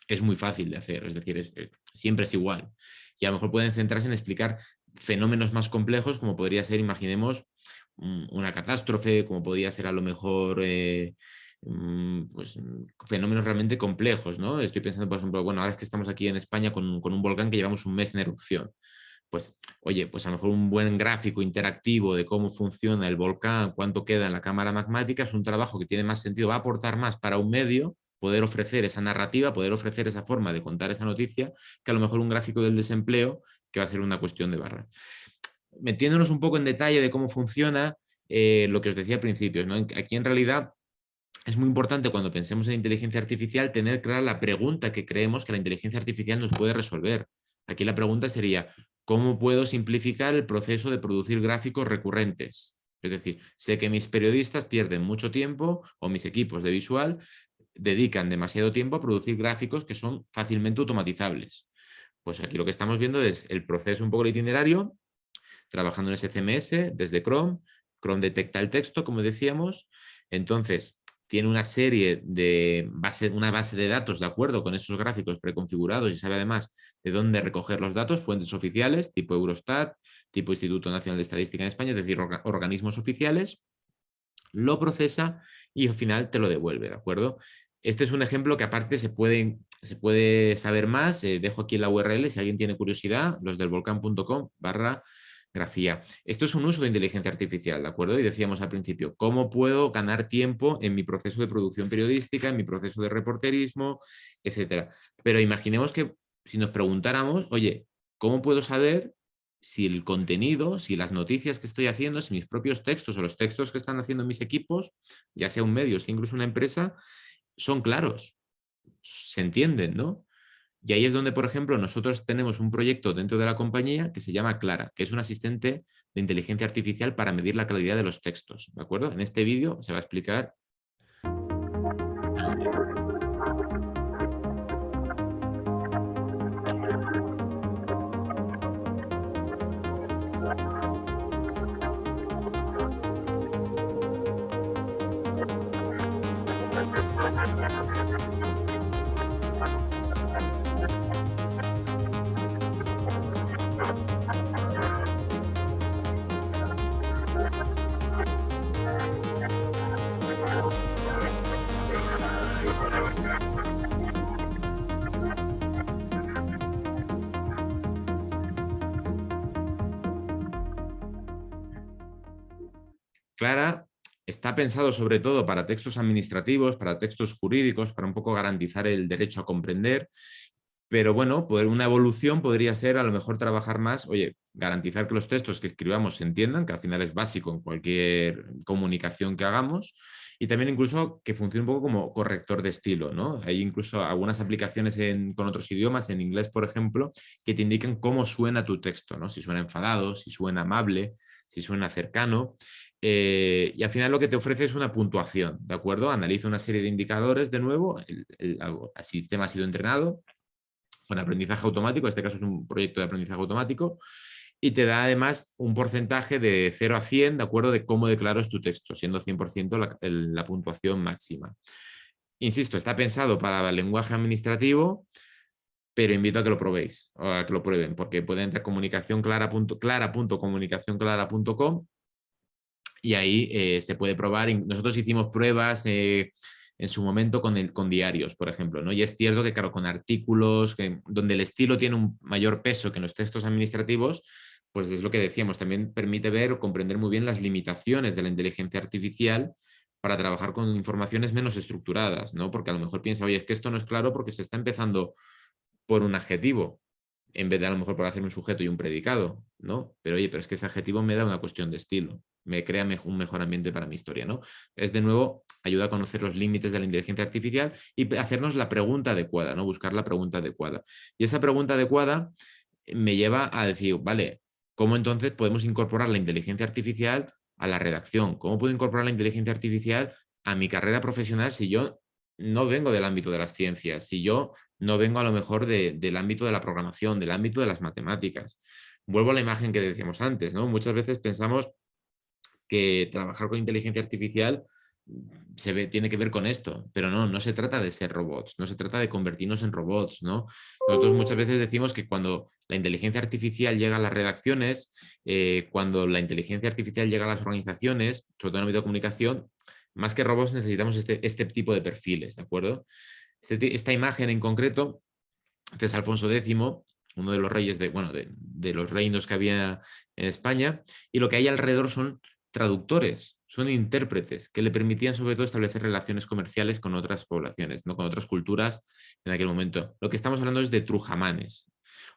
es muy fácil de hacer, es decir, siempre es igual. Y a lo mejor pueden centrarse en explicar fenómenos más complejos, como podría ser, imaginemos, una catástrofe, como podría ser a lo mejor pues, fenómenos realmente complejos, ¿no? Estoy pensando, por ejemplo, bueno, ahora es que estamos aquí en España con un volcán que llevamos un mes en erupción. Pues, oye, pues a lo mejor un buen gráfico interactivo de cómo funciona el volcán, cuánto queda en la cámara magmática, es un trabajo que tiene más sentido, va a aportar más para un medio, poder ofrecer esa narrativa, poder ofrecer esa forma de contar esa noticia, que a lo mejor un gráfico del desempleo, que va a ser una cuestión de barras. Metiéndonos un poco en detalle de cómo funciona, lo que os decía al principio, ¿no? Aquí en realidad es muy importante cuando pensemos en inteligencia artificial tener clara la pregunta que creemos que la inteligencia artificial nos puede resolver. Aquí la pregunta sería, ¿cómo puedo simplificar el proceso de producir gráficos recurrentes? Es decir, sé que mis periodistas pierden mucho tiempo o mis equipos de visual dedican demasiado tiempo a producir gráficos que son fácilmente automatizables. Pues aquí lo que estamos viendo es el proceso un poco el itinerario, trabajando en ese CMS desde Chrome. Chrome detecta el texto, como decíamos. Entonces, tiene una serie de una base de datos de acuerdo con esos gráficos preconfigurados y sabe además de dónde recoger los datos, fuentes oficiales, tipo Eurostat, tipo Instituto Nacional de Estadística en España, es decir, organismos oficiales, lo procesa y al final te lo devuelve, ¿de acuerdo? Este es un ejemplo que aparte se puede saber más, dejo aquí la URL si alguien tiene curiosidad, losdelvolcan.com/grafía. Esto es un uso de inteligencia artificial, ¿de acuerdo? Y decíamos al principio, ¿cómo puedo ganar tiempo en mi proceso de producción periodística, en mi proceso de reporterismo, etcétera? Pero imaginemos que si nos preguntáramos, oye, ¿cómo puedo saber si el contenido, si las noticias que estoy haciendo, si mis propios textos o los textos que están haciendo mis equipos, ya sea un medio, sea incluso una empresa, son claros, se entienden, ¿no? Y ahí es donde, por ejemplo, nosotros tenemos un proyecto dentro de la compañía que se llama Clara, que es un asistente de inteligencia artificial para medir la calidad de los textos, ¿de acuerdo? En este vídeo se va a explicar. Clara está pensado sobre todo para textos administrativos, para textos jurídicos, para un poco garantizar el derecho a comprender, pero bueno, una evolución podría ser a lo mejor trabajar más, oye, garantizar que los textos que escribamos se entiendan, que al final es básico en cualquier comunicación que hagamos, y también incluso que funcione un poco como corrector de estilo, ¿no? Hay incluso algunas aplicaciones con otros idiomas, en inglés, por ejemplo, que te indican cómo suena tu texto, ¿no? Si suena enfadado, si suena amable, si suena cercano. Y al final lo que te ofrece es una puntuación, ¿de acuerdo? Analiza una serie de indicadores de nuevo, el sistema ha sido entrenado con aprendizaje automático, en este caso es un proyecto de aprendizaje automático, y te da además un porcentaje de 0 a 100, ¿de acuerdo? De cómo declaro es tu texto, siendo 100% la puntuación máxima. Insisto, está pensado para el lenguaje administrativo, pero invito a que lo probéis, o a que lo prueben, porque pueden entrar a clara.comunicacionclara.com y ahí se puede probar. Nosotros hicimos pruebas en su momento con diarios, por ejemplo, ¿no? Y es cierto que, claro, con artículos donde el estilo tiene un mayor peso que en los textos administrativos, pues es lo que decíamos, también permite ver o comprender muy bien las limitaciones de la inteligencia artificial para trabajar con informaciones menos estructuradas, ¿no? Porque a lo mejor piensa, oye, es que esto no es claro porque se está empezando por un adjetivo, en vez de a lo mejor por hacer un sujeto y un predicado, ¿no? Pero oye, pero es que ese adjetivo me da una cuestión de estilo, me crea un mejor ambiente para mi historia, ¿no? Es de nuevo, ayuda a conocer los límites de la inteligencia artificial y hacernos la pregunta adecuada, ¿no? Buscar la pregunta adecuada. Y esa pregunta adecuada me lleva a decir, vale, ¿cómo entonces podemos incorporar la inteligencia artificial a la redacción? ¿Cómo puedo incorporar la inteligencia artificial a mi carrera profesional si yo no vengo del ámbito de las ciencias, si yo no vengo a lo mejor del ámbito de la programación, del ámbito de las matemáticas? Vuelvo a la imagen que decíamos antes, ¿no? Muchas veces pensamos que trabajar con inteligencia artificial tiene que ver con esto, pero no se trata de ser robots, no se trata de convertirnos en robots, ¿no? Nosotros muchas veces decimos que cuando la inteligencia artificial llega a las redacciones, cuando la inteligencia artificial llega a las organizaciones, sobre todo en el ámbito de comunicación, más que robots necesitamos este tipo de perfiles, ¿de acuerdo? Esta imagen en concreto, este es Alfonso X, uno de los reyes de los reinos que había en España, y lo que hay alrededor son traductores, son intérpretes que le permitían sobre todo establecer relaciones comerciales con otras poblaciones, ¿no? Con otras culturas en aquel momento. Lo que estamos hablando es de trujamanes,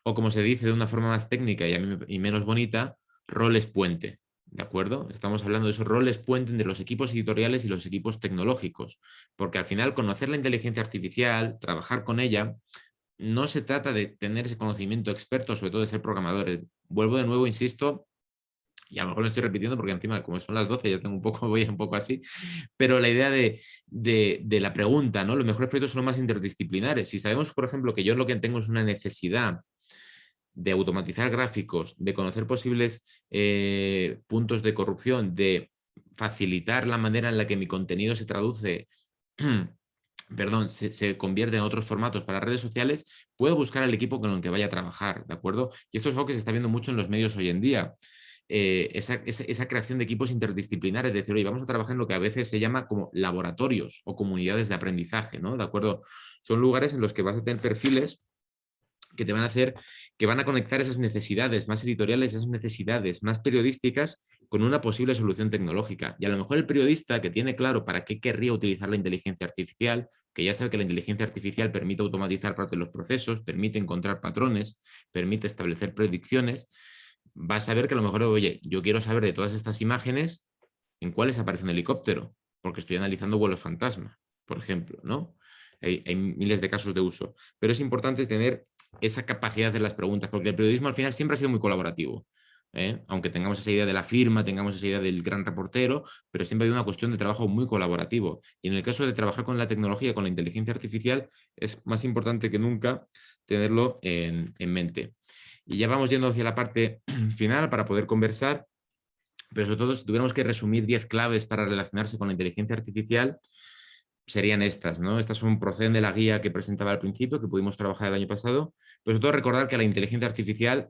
o como se dice de una forma más técnica y menos bonita, roles puente. ¿De acuerdo? Estamos hablando de esos roles puente entre los equipos editoriales y los equipos tecnológicos, porque al final conocer la inteligencia artificial, trabajar con ella, no se trata de tener ese conocimiento experto, sobre todo de ser programadores. Vuelvo de nuevo, insisto, y a lo mejor lo estoy repitiendo porque encima, como son las 12, ya tengo voy un poco así, pero la idea de la pregunta, ¿no? Los mejores proyectos son los más interdisciplinares. Si sabemos, por ejemplo, que yo lo que tengo es una necesidad de automatizar gráficos, de conocer posibles puntos de corrupción, de facilitar la manera en la que mi contenido se traduce, perdón, se convierte en otros formatos para redes sociales, puedo buscar al equipo con el que vaya a trabajar, ¿de acuerdo? Y esto es algo que se está viendo mucho en los medios hoy en día. Esa creación de equipos interdisciplinares, de decir, oye, vamos a trabajar en lo que a veces se llama como laboratorios o comunidades de aprendizaje, ¿no? ¿De acuerdo? Son lugares en los que vas a tener perfiles que te van a hacer, que van a conectar esas necesidades más editoriales, esas necesidades más periodísticas con una posible solución tecnológica. Y a lo mejor el periodista que tiene claro para qué querría utilizar la inteligencia artificial, que ya sabe que la inteligencia artificial permite automatizar parte de los procesos, permite encontrar patrones, permite establecer predicciones, va a saber que a lo mejor, oye, yo quiero saber de todas estas imágenes en cuáles aparece un helicóptero, porque estoy analizando vuelos fantasma, por ejemplo, ¿no? Hay miles de casos de uso, pero es importante tener esa capacidad de hacer las preguntas, porque el periodismo al final siempre ha sido muy colaborativo, aunque tengamos esa idea de la firma, tengamos esa idea del gran reportero, pero siempre hay una cuestión de trabajo muy colaborativo. Y en el caso de trabajar con la tecnología, con la inteligencia artificial, es más importante que nunca tenerlo en mente. Y ya vamos yendo hacia la parte final para poder conversar, pero sobre todo si tuviéramos que resumir 10 claves para relacionarse con la inteligencia artificial, serían estas, ¿no? Estas proceden de la guía que presentaba al principio, que pudimos trabajar el año pasado, pero sobre todo recordar que la inteligencia artificial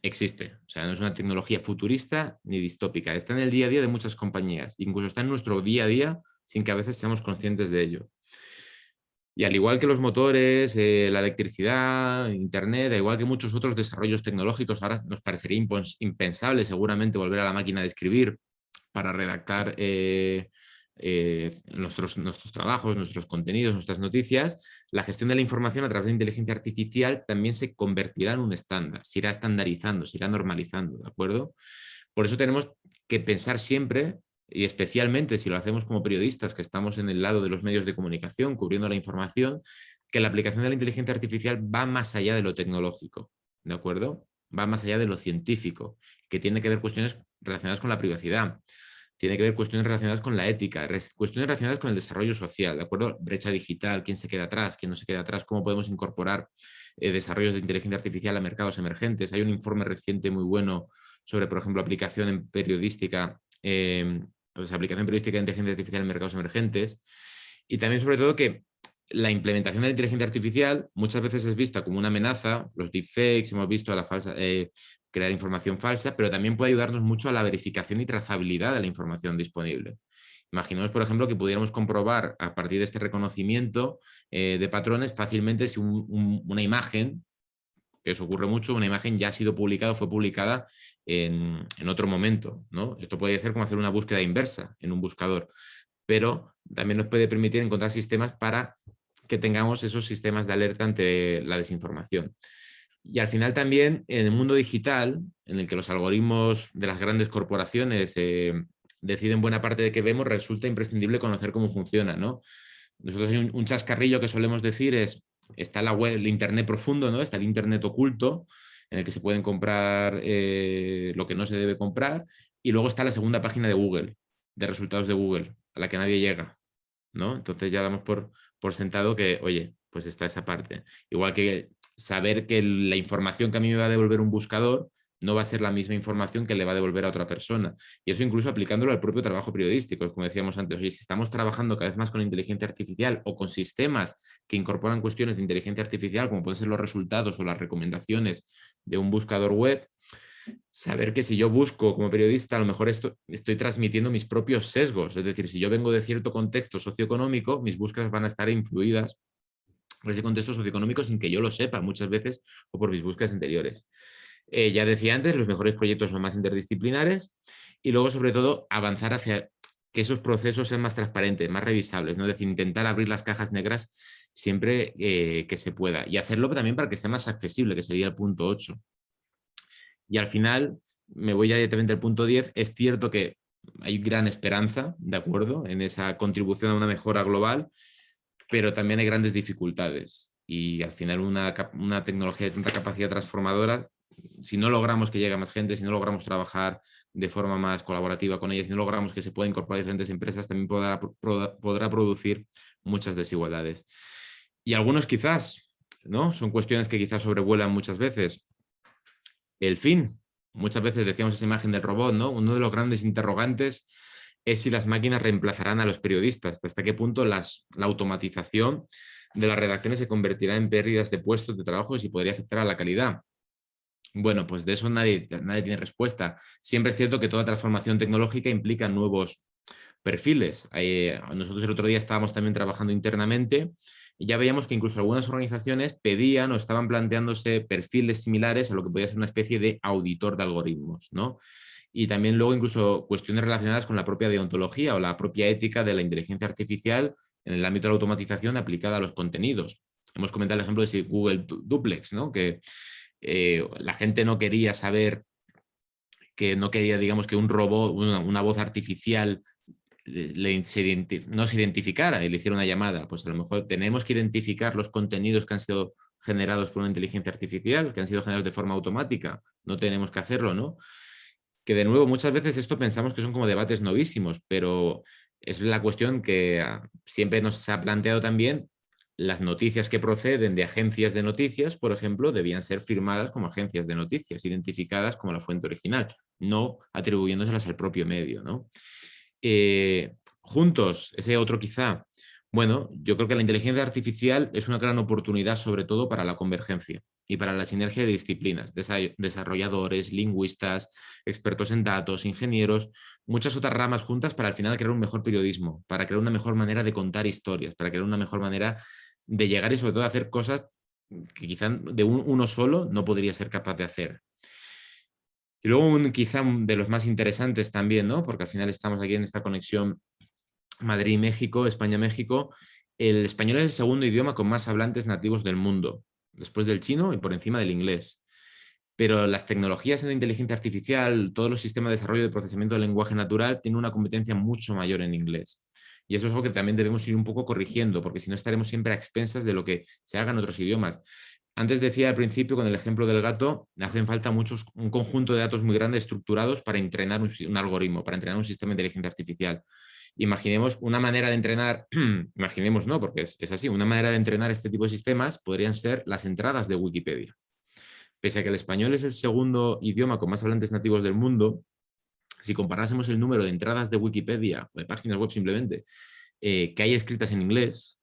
existe, o sea, no es una tecnología futurista ni distópica, está en el día a día de muchas compañías, incluso está en nuestro día a día sin que a veces seamos conscientes de ello. Y al igual que los motores, la electricidad, Internet, al igual que muchos otros desarrollos tecnológicos, ahora nos parecería impensable seguramente volver a la máquina de escribir para redactar nuestros trabajos, nuestros contenidos, nuestras noticias. La gestión de la información a través de inteligencia artificial también se convertirá en un estándar, se irá estandarizando, se irá normalizando, ¿de acuerdo? Por eso tenemos que pensar siempre, y especialmente si lo hacemos como periodistas que estamos en el lado de los medios de comunicación, cubriendo la información, que la aplicación de la inteligencia artificial va más allá de lo tecnológico, ¿de acuerdo? Va más allá de lo científico, que tiene que ver cuestiones relacionadas con la privacidad, tiene que ver cuestiones relacionadas con la ética, cuestiones relacionadas con el desarrollo social, ¿de acuerdo? Brecha digital, quién se queda atrás, quién no se queda atrás, cómo podemos incorporar desarrollos de inteligencia artificial a mercados emergentes. Hay un informe reciente muy bueno sobre, por ejemplo, aplicación periodística de inteligencia artificial en mercados emergentes. Y también, sobre todo, que la implementación de la inteligencia artificial muchas veces es vista como una amenaza, los deepfakes, hemos visto a la falsa, crear información falsa, pero también puede ayudarnos mucho a la verificación y trazabilidad de la información disponible. Imaginemos, por ejemplo, que pudiéramos comprobar a partir de este reconocimiento de patrones fácilmente si una imagen, que eso ocurre mucho, una imagen ya ha sido publicada o fue publicada en otro momento, ¿no? Esto puede ser como hacer una búsqueda inversa en un buscador, pero también nos puede permitir encontrar sistemas para que tengamos esos sistemas de alerta ante la desinformación. Y al final también en el mundo digital, en el que los algoritmos de las grandes corporaciones deciden buena parte de que vemos, resulta imprescindible conocer cómo funciona, ¿no? Nosotros hay un chascarrillo que solemos decir es, está la web, el Internet profundo, ¿no? Está el Internet oculto, en el que se pueden comprar lo que no se debe comprar, y luego está la segunda página de Google, de resultados de Google, a la que nadie llega, ¿no? Entonces ya damos por sentado que, oye, pues está esa parte. Igual que saber que la información que a mí me va a devolver un buscador no va a ser la misma información que le va a devolver a otra persona. Y eso incluso aplicándolo al propio trabajo periodístico, como decíamos antes. Oye, si estamos trabajando cada vez más con inteligencia artificial o con sistemas que incorporan cuestiones de inteligencia artificial, como pueden ser los resultados o las recomendaciones de un buscador web, saber que si yo busco como periodista, a lo mejor estoy transmitiendo mis propios sesgos. Es decir, si yo vengo de cierto contexto socioeconómico, mis búsquedas van a estar influidas por ese contexto socioeconómico sin que yo lo sepa muchas veces o por mis búsquedas anteriores. Ya decía antes, los mejores proyectos son más interdisciplinares y luego, sobre todo, avanzar hacia que esos procesos sean más transparentes, más revisables, ¿no? Es decir, intentar abrir las cajas negras siempre que se pueda y hacerlo también para que sea más accesible, que sería el punto 8. Y al final, me voy ya directamente al punto 10, es cierto que hay gran esperanza, ¿de acuerdo?, en esa contribución a una mejora global, pero también hay grandes dificultades. Y al final una tecnología de tanta capacidad transformadora, si no logramos que llegue a más gente, si no logramos trabajar de forma más colaborativa con ella, si no logramos que se pueda incorporar a diferentes empresas, también podrá producir muchas desigualdades. Y algunos quizás, ¿no? Son cuestiones que quizás sobrevuelan muchas veces. El fin, muchas veces decíamos esa imagen del robot, ¿no? Uno de los grandes interrogantes es si las máquinas reemplazarán a los periodistas, hasta qué punto la automatización de las redacciones se convertirá en pérdidas de puestos de trabajo y si podría afectar a la calidad. Bueno, pues de eso nadie tiene respuesta. Siempre es cierto que toda transformación tecnológica implica nuevos perfiles. Nosotros el otro día estábamos también trabajando internamente y ya veíamos que incluso algunas organizaciones pedían o estaban planteándose perfiles similares a lo que podía ser una especie de auditor de algoritmos, ¿no? Y también luego incluso cuestiones relacionadas con la propia deontología o la propia ética de la inteligencia artificial en el ámbito de la automatización aplicada a los contenidos. Hemos comentado el ejemplo de Google Duplex, ¿no? Que la gente no quería saber, que no quería, digamos, que un robot, una voz artificial no se identificara y le hiciera una llamada. Pues a lo mejor tenemos que identificar los contenidos que han sido generados por una inteligencia artificial, que han sido generados de forma automática. No tenemos que hacerlo, ¿no? Que de nuevo, muchas veces esto pensamos que son como debates novísimos, pero es la cuestión que siempre nos ha planteado también. Las noticias que proceden de agencias de noticias, por ejemplo, debían ser firmadas como agencias de noticias, identificadas como la fuente original, no atribuyéndoselas al propio medio, ¿no? Juntos, ese otro quizá. Bueno, yo creo que la inteligencia artificial es una gran oportunidad, sobre todo para la convergencia y para la sinergia de disciplinas, desarrolladores, lingüistas, expertos en datos, ingenieros, muchas otras ramas juntas para al final crear un mejor periodismo, para crear una mejor manera de contar historias, para crear una mejor manera de llegar y sobre todo hacer cosas que quizá de uno solo no podría ser capaz de hacer. Y luego quizá de los más interesantes también, ¿no? Porque al final estamos aquí en esta conexión Madrid-México, España-México. El español es el segundo idioma con más hablantes nativos del mundo, después del chino y por encima del inglés. Pero las tecnologías en inteligencia artificial, todos los sistemas de desarrollo de procesamiento del lenguaje natural tienen una competencia mucho mayor en inglés. Y eso es algo que también debemos ir un poco corrigiendo, porque si no estaremos siempre a expensas de lo que se haga en otros idiomas. Antes decía al principio, con el ejemplo del gato, hacen falta un conjunto de datos muy grandes estructurados para entrenar un algoritmo, para entrenar un sistema de inteligencia artificial. Imaginemos una manera de entrenar, imaginemos no, porque es así, una manera de entrenar este tipo de sistemas podrían ser las entradas de Wikipedia. Pese a que el español es el segundo idioma con más hablantes nativos del mundo, si comparásemos el número de entradas de Wikipedia, o de páginas web simplemente, que hay escritas en inglés,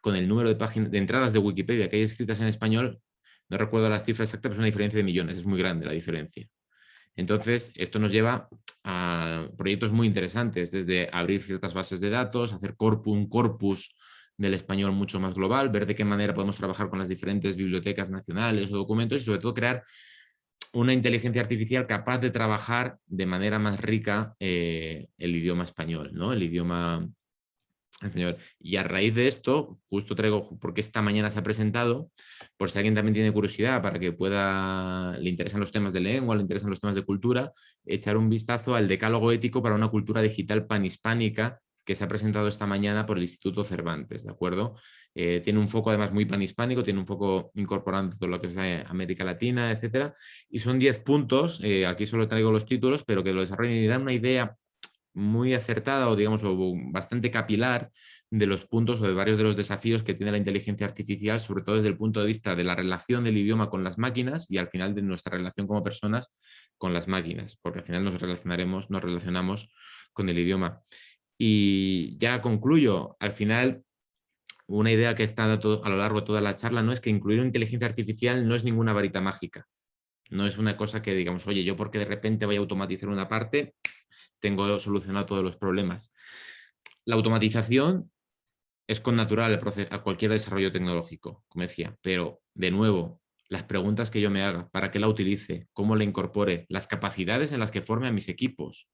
con el número de entradas de Wikipedia que hay escritas en español, no recuerdo la cifra exacta, pero es una diferencia de millones, es muy grande la diferencia. Entonces, esto nos lleva a proyectos muy interesantes, desde abrir ciertas bases de datos, hacer un corpus del español mucho más global, ver de qué manera podemos trabajar con las diferentes bibliotecas nacionales o documentos y sobre todo crear una inteligencia artificial capaz de trabajar de manera más rica el idioma español, ¿no? El idioma español. Y a raíz de esto, justo traigo, porque esta mañana se ha presentado, por si alguien también tiene curiosidad para que pueda, le interesan los temas de lengua, le interesan los temas de cultura, echar un vistazo al decálogo ético para una cultura digital panhispánica que se ha presentado esta mañana por el Instituto Cervantes, ¿de acuerdo? Tiene un foco además muy panhispánico, tiene un foco incorporando todo lo que es América Latina, etcétera, y son 10 puntos, aquí solo traigo los títulos, pero que lo desarrollan y dan una idea muy acertada o digamos o bastante capilar de los puntos o de varios de los desafíos que tiene la inteligencia artificial, sobre todo desde el punto de vista de la relación del idioma con las máquinas y al final de nuestra relación como personas con las máquinas, porque al final nos relacionamos con el idioma. Y ya concluyo, al final una idea que está a lo largo de toda la charla no es que incluir una inteligencia artificial no es ninguna varita mágica. No es una cosa que digamos, oye, yo porque de repente voy a automatizar una parte, tengo solucionado todos los problemas. La automatización es connatural a cualquier desarrollo tecnológico, como decía, pero de nuevo, las preguntas que yo me haga, para qué la utilice, cómo la incorpore, las capacidades en las que forme a mis equipos,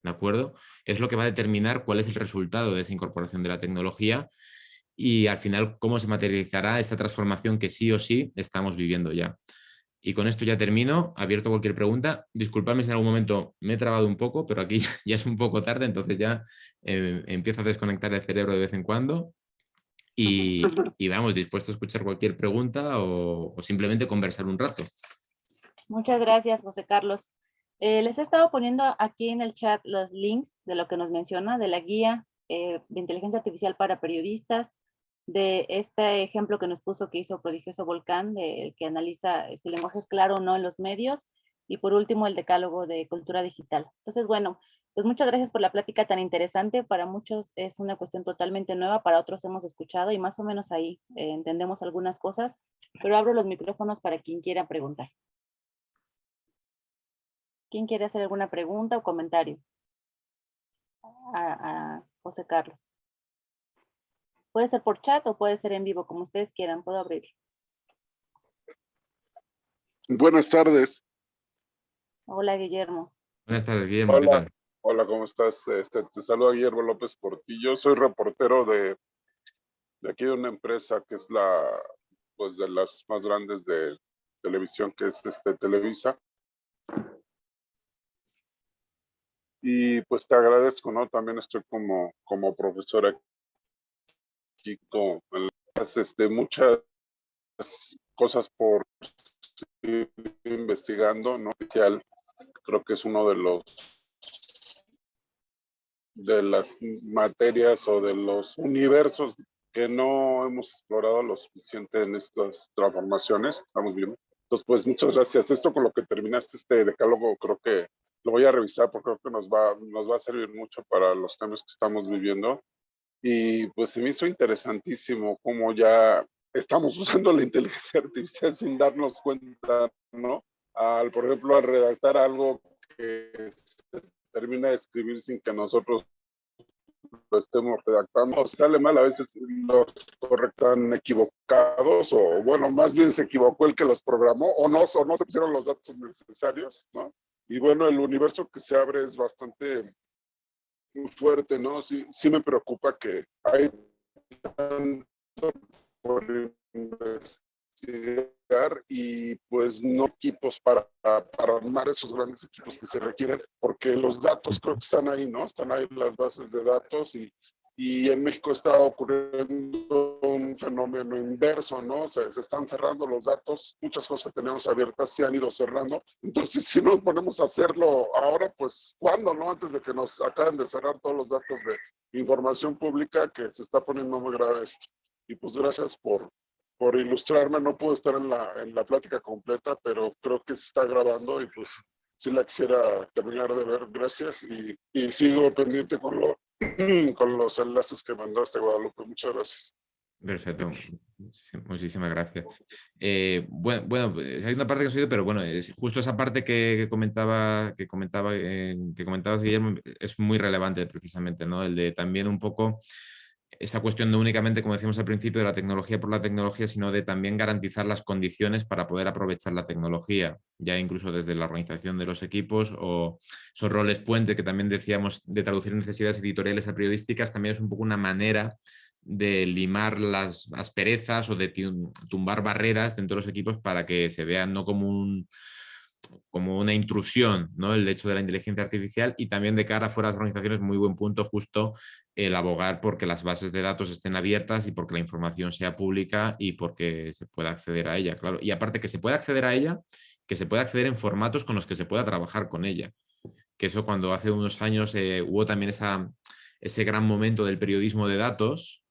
¿de acuerdo? Es lo que va a determinar cuál es el resultado de esa incorporación de la tecnología y al final cómo se materializará esta transformación que sí o sí estamos viviendo ya. Y con esto ya termino, abierto cualquier pregunta. Disculpadme si en algún momento me he trabado un poco, pero aquí ya es un poco tarde, entonces ya empiezo a desconectar el cerebro de vez en cuando y vamos, dispuesto a escuchar cualquier pregunta o simplemente conversar un rato. Muchas gracias, José Carlos. Les he estado poniendo aquí en el chat los links de lo que nos menciona, de la guía de inteligencia artificial para periodistas, de este ejemplo que nos puso que hizo Prodigioso Volcán, el que analiza si el lenguaje es claro o no en los medios, y por último el decálogo de cultura digital. Entonces, bueno, pues muchas gracias por la plática tan interesante. Para muchos es una cuestión totalmente nueva, para otros hemos escuchado y más o menos ahí entendemos algunas cosas, pero abro los micrófonos para quien quiera preguntar. ¿Quién quiere hacer alguna pregunta o comentario a José Carlos? Puede ser por chat o puede ser en vivo, como ustedes quieran. Puedo abrir. Buenas tardes. Hola, Guillermo. Buenas tardes, Guillermo. Hola. ¿Qué tal? Hola, ¿cómo estás? Te saluda Guillermo López Portillo. Soy reportero de aquí de una empresa que es pues de las más grandes de televisión, que es Televisa. Y pues te agradezco, ¿no? También estoy como profesor aquí muchas cosas por ir investigando, ¿no? Creo que es uno de las materias o de los universos que no hemos explorado lo suficiente en estas transformaciones que estamos viendo. Entonces, pues muchas gracias. Esto con lo que terminaste este decálogo, creo que lo voy a revisar porque creo que nos va a servir mucho para los cambios que estamos viviendo. Y pues se me hizo interesantísimo cómo ya estamos usando la inteligencia artificial sin darnos cuenta, ¿no? Por ejemplo, al redactar algo que se termina de escribir sin que nosotros lo estemos redactando, sale mal, a veces los correctan equivocados, o bueno, más bien se equivocó el que los programó, o no se pusieron los datos necesarios, ¿no? Y bueno, el universo que se abre es bastante muy fuerte, ¿no? Sí me preocupa que hay tanto por investigar y pues no equipos para armar esos grandes equipos que se requieren, porque los datos creo que están ahí, ¿no? Están ahí las bases de datos y en México está ocurriendo un fenómeno inverso, ¿no? O sea, se están cerrando los datos, muchas cosas que tenemos abiertas se han ido cerrando. Entonces, si nos ponemos a hacerlo ahora, pues, ¿cuándo, no? Antes de que nos acaben de cerrar todos los datos de información pública, que se está poniendo muy grave esto. Y pues gracias por ilustrarme. No puedo estar en la plática completa, pero creo que se está grabando y pues sí la quisiera terminar de ver. Gracias y sigo pendiente con los enlaces que mandaste, Guadalupe. Muchas gracias. Perfecto. Muchísimas gracias. Bueno, hay una parte que he oído, pero bueno, es justo esa parte que comentabas, Guillermo, es muy relevante precisamente, ¿no? El de también un poco esa cuestión no únicamente, como decíamos al principio, de la tecnología por la tecnología, sino de también garantizar las condiciones para poder aprovechar la tecnología, ya incluso desde la organización de los equipos o esos roles puente que también decíamos de traducir necesidades editoriales a periodísticas, también es un poco una manera de limar las asperezas o de tumbar barreras dentro de los equipos para que se vean no como una intrusión, ¿no? El hecho de la inteligencia artificial, y también de cara fuera de las organizaciones, muy buen punto justo el abogar porque las bases de datos estén abiertas y porque la información sea pública y porque se pueda acceder a ella, claro. Y aparte que se pueda acceder a ella, que se pueda acceder en formatos con los que se pueda trabajar con ella. Que eso cuando hace unos años hubo también ese gran momento del periodismo de datos,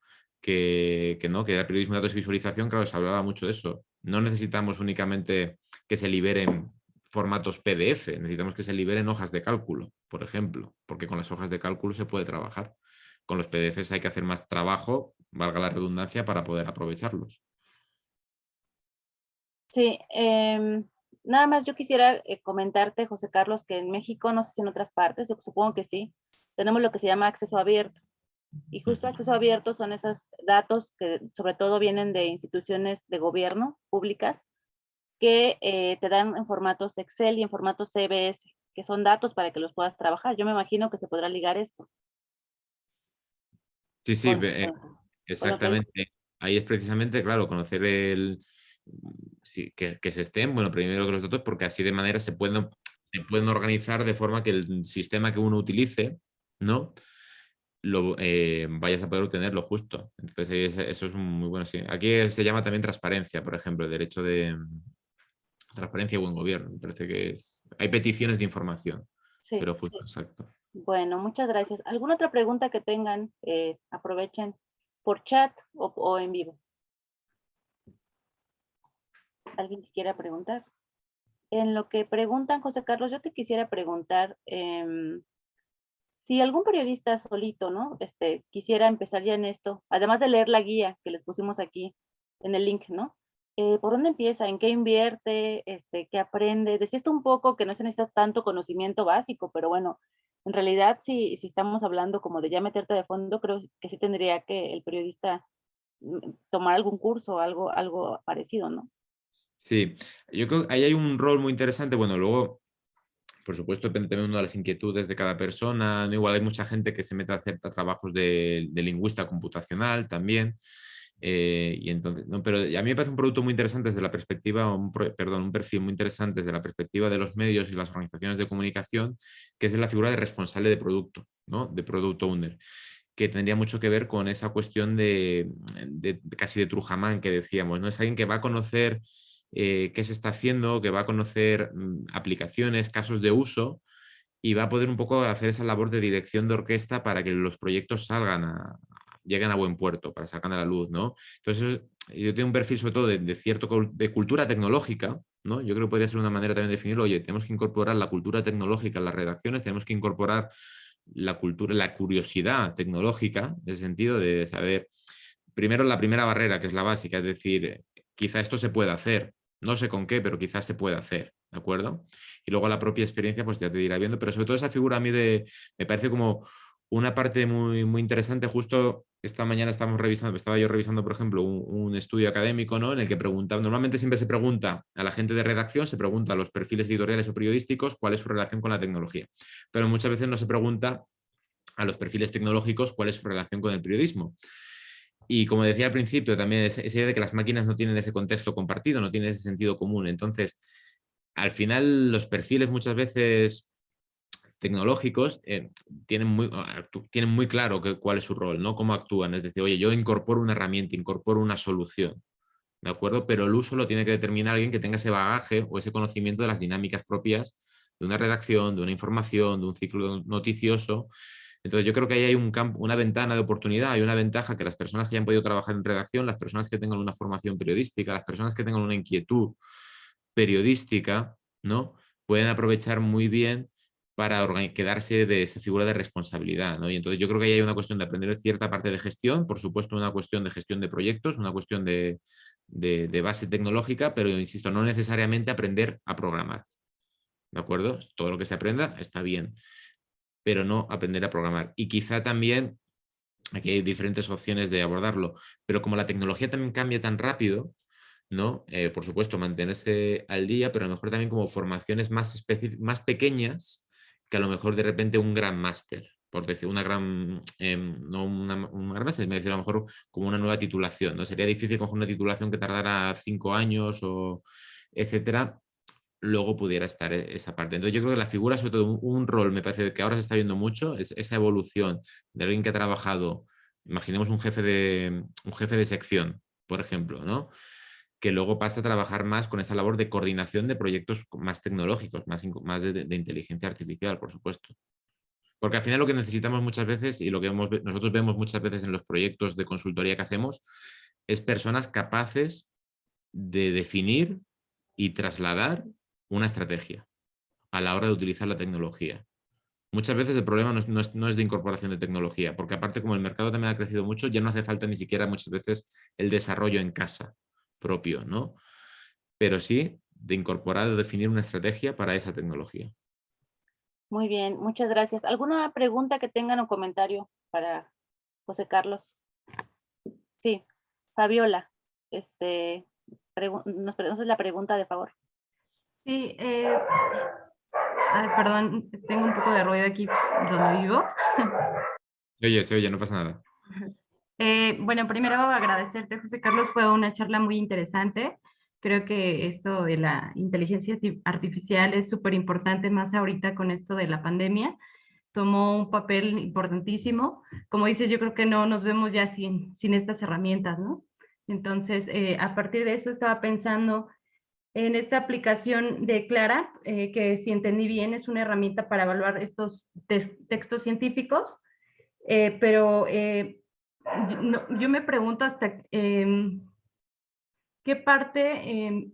no, que era el periodismo de datos y visualización, claro, se hablaba mucho de eso. No necesitamos únicamente que se liberen formatos PDF, necesitamos que se liberen hojas de cálculo, por ejemplo, porque con las hojas de cálculo se puede trabajar. Con los PDFs hay que hacer más trabajo, valga la redundancia, para poder aprovecharlos. Sí, nada más yo quisiera comentarte, José Carlos, que en México, no sé si en otras partes, yo supongo que sí, tenemos lo que se llama acceso abierto. Y justo acceso abierto son esos datos que sobre todo vienen de instituciones de gobierno públicas que te dan en formatos Excel y en formatos CBS, que son datos para que los puedas trabajar. Yo me imagino que se podrá ligar esto Sí, sí, con, con lo que dices. exactamente. Ahí es precisamente, claro, conocer sí, que se estén, bueno, primero que los datos, porque así de manera se pueden organizar de forma que el sistema que uno utilice, ¿no? Vayas a poder obtenerlo justo. Entonces, eso es muy bueno. Sí. Aquí se llama también transparencia, por ejemplo, el derecho de transparencia y buen gobierno. Me parece que hay peticiones de información, Sí, pero justo, exacto. bueno, muchas gracias. ¿Alguna otra pregunta que tengan? Aprovechen por chat o en vivo. ¿Alguien que quiera preguntar? En lo que preguntan, José Carlos, yo te quisiera preguntar si algún periodista solito, ¿no? Quisiera empezar ya en esto, además de leer la guía que les pusimos aquí en el link, ¿no? ¿Por dónde empieza? ¿En qué invierte? ¿Qué aprende? Decías tú un poco que no se necesita tanto conocimiento básico, pero bueno, en realidad si estamos hablando como de ya meterte de fondo, creo que sí tendría que el periodista tomar algún curso, algo parecido, ¿no? Sí, yo creo que ahí hay un rol muy interesante. Bueno, luego, por supuesto, depende también de las inquietudes de cada persona, ¿no? Igual hay mucha gente que se mete a hacer trabajos de lingüista computacional también. Y entonces, no, pero a mí me parece un producto muy interesante desde la perspectiva, un perfil muy interesante desde la perspectiva de los medios y las organizaciones de comunicación, que es la figura de responsable de producto, ¿no? De product owner, que tendría mucho que ver con esa cuestión de casi de Trujamán que decíamos, ¿no? Es alguien que va a conocer qué se está haciendo, que va a conocer aplicaciones, casos de uso, y va a poder un poco hacer esa labor de dirección de orquesta para que los proyectos lleguen a buen puerto, para salgan a la luz, ¿no? Entonces, yo tengo un perfil sobre todo de cultura tecnológica, ¿no? Yo creo que podría ser una manera también de definirlo. Oye, tenemos que incorporar la cultura tecnológica en las redacciones, tenemos que incorporar la cultura, la curiosidad tecnológica, en el sentido de saber, primero la primera barrera, que es la básica, es decir, quizá esto se pueda hacer, no sé con qué, pero quizás se puede hacer, ¿de acuerdo? Y luego la propia experiencia, pues ya te dirá viendo, pero sobre todo esa figura a mí me parece como una parte muy, muy interesante. Justo esta mañana estaba yo revisando, por ejemplo, un estudio académico, ¿no? En el que preguntaba, normalmente siempre se pregunta a la gente de redacción, se pregunta a los perfiles editoriales o periodísticos cuál es su relación con la tecnología, pero muchas veces no se pregunta a los perfiles tecnológicos cuál es su relación con el periodismo. Y como decía al principio, también esa idea de que las máquinas no tienen ese contexto compartido, no tienen ese sentido común. Entonces, al final, los perfiles muchas veces tecnológicos tienen muy claro cuál es su rol, ¿no? Cómo actúan. Es decir, oye, yo incorporo una herramienta, incorporo una solución, ¿de acuerdo? Pero el uso lo tiene que determinar alguien que tenga ese bagaje o ese conocimiento de las dinámicas propias de una redacción, de una información, de un ciclo noticioso. Entonces yo creo que ahí hay una ventana de oportunidad, hay una ventaja que las personas que hayan podido trabajar en redacción, las personas que tengan una formación periodística, las personas que tengan una inquietud periodística, ¿no? Pueden aprovechar muy bien para quedarse de esa figura de responsabilidad, ¿no? Y entonces yo creo que ahí hay una cuestión de aprender cierta parte de gestión, por supuesto una cuestión de gestión de proyectos, una cuestión de base tecnológica, pero insisto, no necesariamente aprender a programar, ¿de acuerdo? Todo lo que se aprenda está bien, pero no aprender a programar. Y quizá también, aquí hay diferentes opciones de abordarlo, pero como la tecnología también cambia tan rápido, ¿no? Por supuesto, mantenerse al día, pero a lo mejor también como formaciones más pequeñas que a lo mejor de repente un gran máster, por decir, una gran, no un gran máster, me decir a lo mejor como una nueva titulación, ¿no? Sería difícil coger una titulación que tardara 5 años o etcétera, luego pudiera estar esa parte. Entonces yo creo que la figura, sobre todo un rol, me parece que ahora se está viendo mucho, es esa evolución de alguien que ha trabajado, imaginemos un jefe de sección, por ejemplo, ¿no? Que luego pasa a trabajar más con esa labor de coordinación de proyectos más tecnológicos, más de inteligencia artificial, por supuesto. Porque al final lo que necesitamos muchas veces y lo que nosotros vemos muchas veces en los proyectos de consultoría que hacemos es personas capaces de definir y trasladar una estrategia a la hora de utilizar la tecnología. Muchas veces el problema no es de incorporación de tecnología, porque aparte como el mercado también ha crecido mucho, ya no hace falta ni siquiera muchas veces el desarrollo en casa propio, ¿no? Pero sí de incorporar o definir una estrategia para esa tecnología. Muy bien, muchas gracias. ¿Alguna pregunta que tengan o comentario para José Carlos? Sí, Fabiola, nos haces la pregunta, de favor. Sí, perdón, tengo un poco de ruido aquí donde vivo. Se oye, no pasa nada. Bueno, primero agradecerte, José Carlos, fue una charla muy interesante. Creo que esto de la inteligencia artificial es súper importante, más ahorita con esto de la pandemia. Tomó un papel importantísimo. Como dices, yo creo que no nos vemos ya sin estas herramientas, ¿no? Entonces, a partir de eso estaba pensando en esta aplicación de Clara, que si entendí bien es una herramienta para evaluar estos textos científicos, pero yo me pregunto hasta qué parte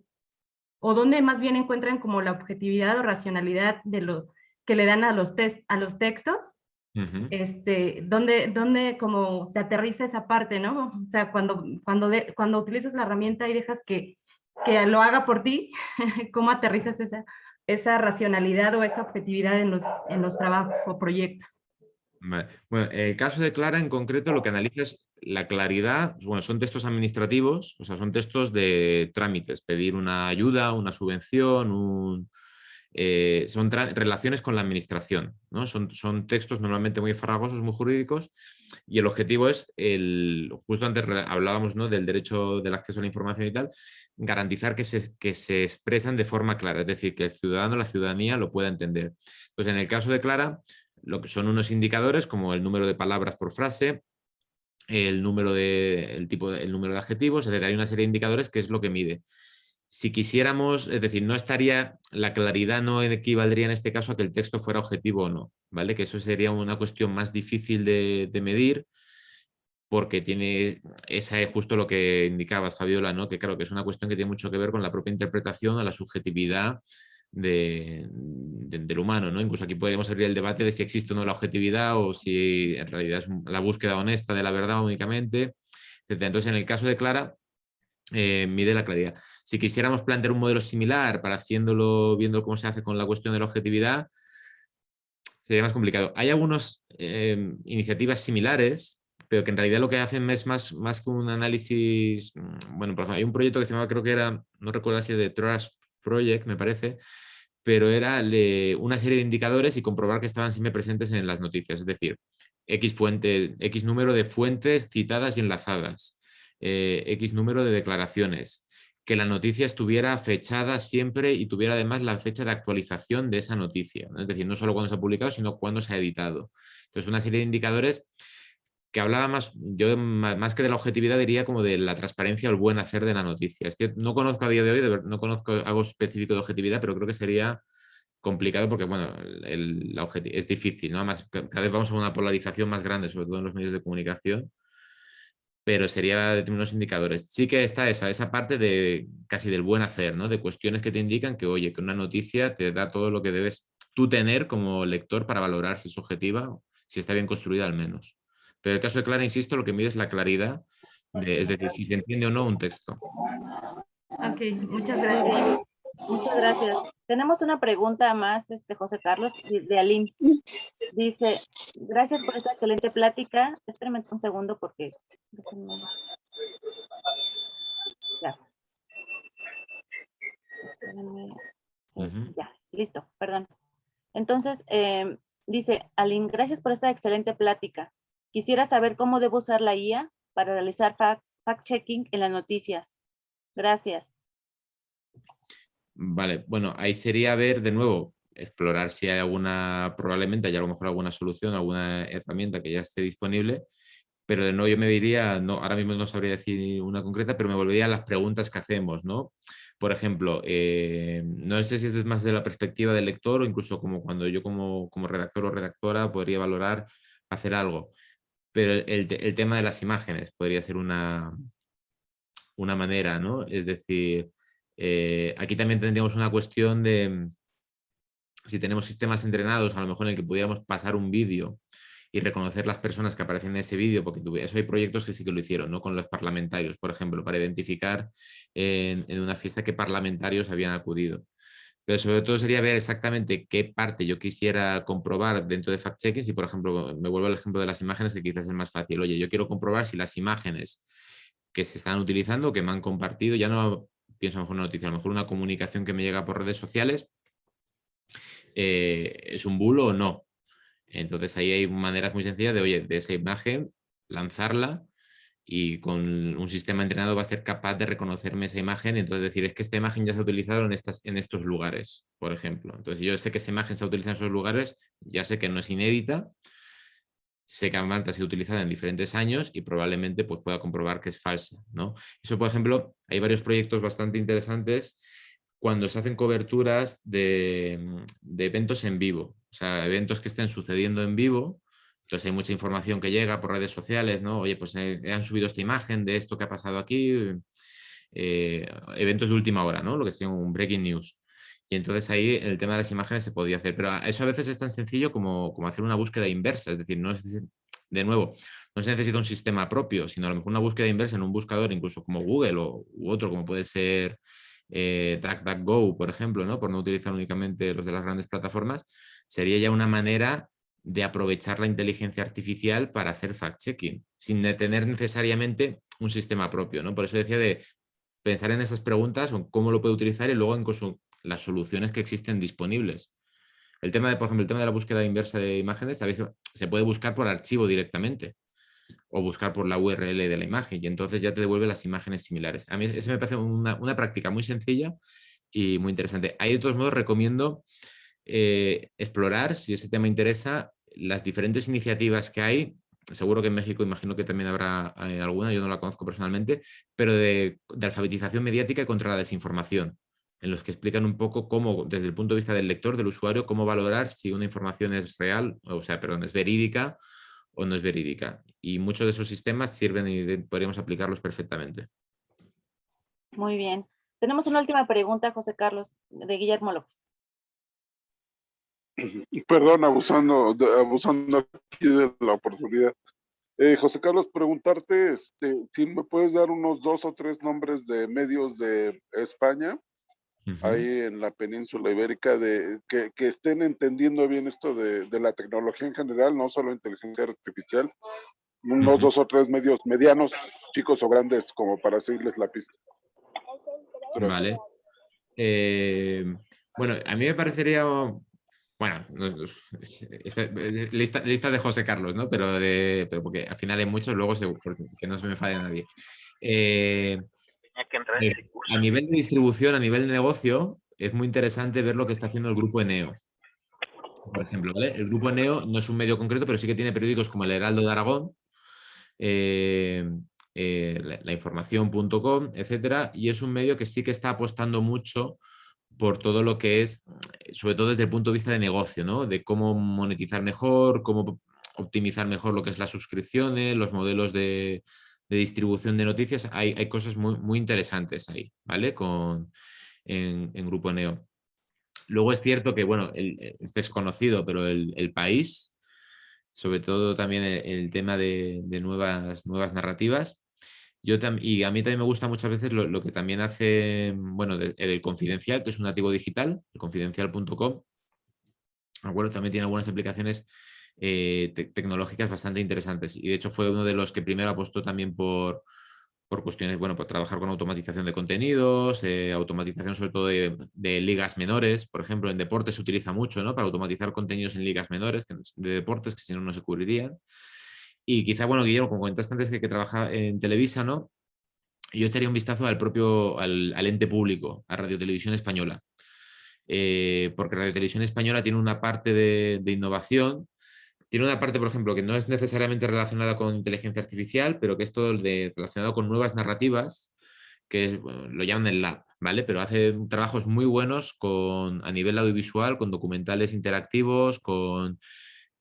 o dónde más bien encuentran como la objetividad o racionalidad de lo que le dan a los textos. Uh-huh. ¿Dónde como se aterriza esa parte, ¿no? O sea, cuando utilizas la herramienta y dejas que lo haga por ti, ¿cómo aterrizas esa racionalidad o esa objetividad en los trabajos o proyectos? Vale. Bueno, el caso de Clara en concreto lo que analiza es la claridad, bueno, son textos administrativos, o sea, son textos de trámites, pedir una ayuda, una subvención, son relaciones con la administración, ¿no? Son textos normalmente muy farragosos, muy jurídicos, y el objetivo es, justo antes hablábamos, ¿no?, del derecho del acceso a la información y tal, garantizar que se expresan de forma clara, es decir, que el ciudadano, la ciudadanía lo pueda entender. Entonces, en el caso de Clara, lo que son unos indicadores como el número de palabras por frase, el número el número de adjetivos, es decir, hay una serie de indicadores que es lo que mide. Si quisiéramos, es decir, la claridad no equivaldría en este caso a que el texto fuera objetivo o no, ¿vale? Que eso sería una cuestión más difícil de medir, porque tiene justo lo que indicaba Fabiola, ¿no? Que claro, que es una cuestión que tiene mucho que ver con la propia interpretación o la subjetividad del humano, ¿no? Incluso aquí podríamos abrir el debate de si existe o no la objetividad o si en realidad es la búsqueda honesta de la verdad únicamente, etc. Entonces, en el caso de Clara, mide la claridad. Si quisiéramos plantear un modelo similar para viendo cómo se hace con la cuestión de la objetividad, sería más complicado. Hay algunas iniciativas similares, pero que en realidad lo que hacen es más que un análisis. Bueno, por ejemplo, hay un proyecto que se llamaba, creo que era, no recuerdo si de Trust Project, me parece, pero era una serie de indicadores y comprobar que estaban siempre presentes en las noticias, es decir, X número de fuentes citadas y enlazadas, X número de declaraciones, que la noticia estuviera fechada siempre y tuviera además la fecha de actualización de esa noticia, ¿no? Es decir, no solo cuando se ha publicado, sino cuando se ha editado. Entonces, una serie de indicadores que hablaba más que de la objetividad, diría como de la transparencia o el buen hacer de la noticia. No conozco a día de hoy, no conozco algo específico de objetividad, pero creo que sería complicado porque, bueno, es difícil, ¿no? Además, cada vez vamos a una polarización más grande, sobre todo en los medios de comunicación, pero sería de unos indicadores. Sí que está esa parte de casi del buen hacer, ¿no? De cuestiones que te indican que, oye, que una noticia te da todo lo que debes tú tener como lector para valorar si es objetiva, si está bien construida al menos. Pero en el caso de Clara, insisto, lo que mide es la claridad, es decir, si se entiende o no un texto. Ok, muchas Muy gracias. bien, muchas gracias. Tenemos una pregunta más, José Carlos, de Aline. Dice, gracias por esta excelente plática. Espérenme un segundo porque... Ya. Espérenme. Ya, listo, perdón. Entonces, dice, Aline, gracias por esta excelente plática. Quisiera saber cómo debo usar la IA para realizar fact-checking en las noticias. Gracias. Vale, bueno, ahí sería ver de nuevo, explorar si hay alguna, probablemente haya a lo mejor alguna solución, alguna herramienta que ya esté disponible, pero de nuevo yo me diría, no, ahora mismo no sabría decir una concreta, pero me volvería a las preguntas que hacemos, ¿no? Por ejemplo, no sé si es más de la perspectiva del lector o incluso como cuando yo como redactor o redactora podría valorar hacer algo, pero el tema de las imágenes podría ser una manera, ¿no? Es decir, aquí también tendríamos una cuestión de si tenemos sistemas entrenados, a lo mejor en el que pudiéramos pasar un vídeo y reconocer las personas que aparecen en ese vídeo, porque eso hay proyectos que sí que lo hicieron, ¿no? Con los parlamentarios, por ejemplo, para identificar en una fiesta qué parlamentarios habían acudido. Pero sobre todo sería ver exactamente qué parte yo quisiera comprobar dentro de fact-checking. Si, por ejemplo, me vuelvo al ejemplo de las imágenes, que quizás es más fácil. Oye, yo quiero comprobar si las imágenes que se están utilizando, que me han compartido, ya no pienso a lo mejor una noticia, a lo mejor una comunicación que me llega por redes sociales, ¿es un bulo o no? Entonces ahí hay maneras muy sencillas de, oye, de esa imagen, lanzarla y con un sistema entrenado va a ser capaz de reconocerme esa imagen y entonces decir, es que esta imagen ya se ha utilizado en estos lugares, por ejemplo. Entonces yo sé que esa imagen se ha utilizado en esos lugares, ya sé que no es inédita, sé que ha sido utilizada en diferentes años y probablemente pues, pueda comprobar que es falsa, ¿no? Eso, por ejemplo, hay varios proyectos bastante interesantes cuando se hacen coberturas de eventos en vivo, o sea, eventos que estén sucediendo en vivo. Entonces hay mucha información que llega por redes sociales, ¿no? Oye, pues han subido esta imagen de esto que ha pasado aquí, eventos de última hora, ¿no? Lo que sería un breaking news. Y entonces ahí el tema de las imágenes se podía hacer, pero eso a veces es tan sencillo como hacer una búsqueda inversa, es decir, de nuevo, no se necesita un sistema propio, sino a lo mejor una búsqueda inversa en un buscador, incluso como Google u otro, como puede ser DuckDuckGo, por ejemplo, ¿no? Por no utilizar únicamente los de las grandes plataformas, sería ya una manera de aprovechar la inteligencia artificial para hacer fact-checking, sin tener necesariamente un sistema propio, ¿no? Por eso decía de pensar en esas preguntas o cómo lo puede utilizar y luego incluso las soluciones que existen disponibles. El tema de, por ejemplo, el tema de la búsqueda inversa de imágenes, sabéis que se puede buscar por archivo directamente o buscar por la URL de la imagen y entonces ya te devuelve las imágenes similares. A mí eso me parece una práctica muy sencilla y muy interesante. Ahí de todos modos recomiendo explorar, si ese tema interesa, las diferentes iniciativas que hay. Seguro que en México imagino que también habrá alguna, yo no la conozco personalmente, pero de alfabetización mediática y contra la desinformación, en los que explican un poco cómo, desde el punto de vista del lector, del usuario, cómo valorar si una información es real, o sea, perdón, es verídica o no es verídica. Y muchos de esos sistemas sirven y podríamos aplicarlos perfectamente. Muy bien. Tenemos una última pregunta, José Carlos, de Guillermo López. Perdón, abusando aquí de la oportunidad. José Carlos, preguntarte si me puedes dar unos 2 o 3 nombres de medios de España, ahí en la península ibérica, que estén entendiendo bien esto de la tecnología en general, no solo inteligencia artificial, unos 2 o 3 medios medianos, chicos o grandes, como para seguirles la pista. Gracias. Vale. Bueno, a mí me parecería, bueno, lista de José Carlos, ¿no? Pero porque al final hay muchos, luego que no se me falle nadie. A nivel de distribución, a nivel de negocio, es muy interesante ver lo que está haciendo el grupo Eneo. Por ejemplo, ¿vale? El grupo Eneo no es un medio concreto, pero sí que tiene periódicos como el Heraldo de Aragón, lainformación.com, etcétera, y es un medio que sí que está apostando mucho por todo lo que es, sobre todo desde el punto de vista de negocio, ¿no? De cómo monetizar mejor, cómo optimizar mejor lo que es las suscripciones, los modelos de distribución de noticias. Hay cosas muy, muy interesantes ahí, ¿vale? En Grupo Neo. Luego es cierto que, bueno, este es conocido, pero el país, sobre todo también el tema de nuevas narrativas. Y a mí también me gusta muchas veces lo que también hace, bueno, el Confidencial, que es un nativo digital, el confidencial.com. Acuerdo, también tiene algunas aplicaciones tecnológicas bastante interesantes. Y de hecho fue uno de los que primero apostó también por cuestiones, bueno, por trabajar con automatización de contenidos, automatización sobre todo de ligas menores. Por ejemplo, en deportes se utiliza mucho, ¿no? Para automatizar contenidos en ligas menores de deportes que si no, no se cubrirían. Y quizá, bueno, Guillermo, como comentaste antes que trabaja en Televisa, ¿no? Yo echaría un vistazo al ente público, a Radio Televisión Española. Porque Radio Televisión Española tiene una parte de innovación. Tiene una parte, por ejemplo, que no es necesariamente relacionada con inteligencia artificial, pero que es todo relacionado con nuevas narrativas, que bueno, lo llaman el lab, ¿vale? Pero hace trabajos muy buenos a nivel audiovisual, con documentales interactivos, con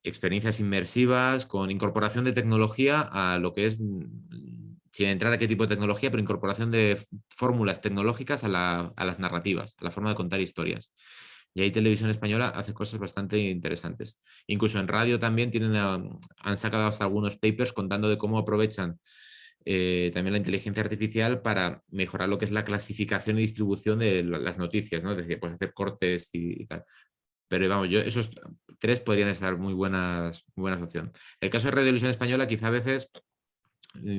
experiencias inmersivas, con incorporación de tecnología a lo que es, sin entrar a qué tipo de tecnología, pero incorporación de fórmulas tecnológicas a las narrativas, a la forma de contar historias. Y ahí Televisión Española hace cosas bastante interesantes. Incluso en radio también han sacado hasta algunos papers contando de cómo aprovechan también la inteligencia artificial para mejorar lo que es la clasificación y distribución de las noticias, ¿no? Es decir, pues hacer cortes y tal. Pero vamos, esos tres podrían estar muy buenas opciones. El caso de Radio Televisión Española, quizá a veces,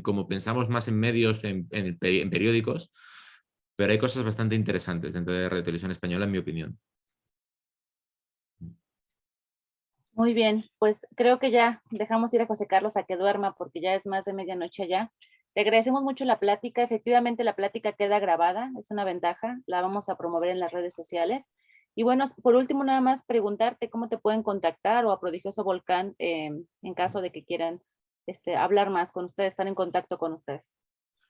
como pensamos más en medios, en periódicos, pero hay cosas bastante interesantes dentro de Radio Televisión Española, en mi opinión. Muy bien, pues creo que ya dejamos ir a José Carlos a que duerma porque ya es más de medianoche allá. Te agradecemos mucho la plática. Efectivamente, la plática queda grabada, es una ventaja. La vamos a promover en las redes sociales. Y bueno, por último, nada más preguntarte cómo te pueden contactar o a Prodigioso Volcán en caso de que quieran hablar más con ustedes, estar en contacto con ustedes.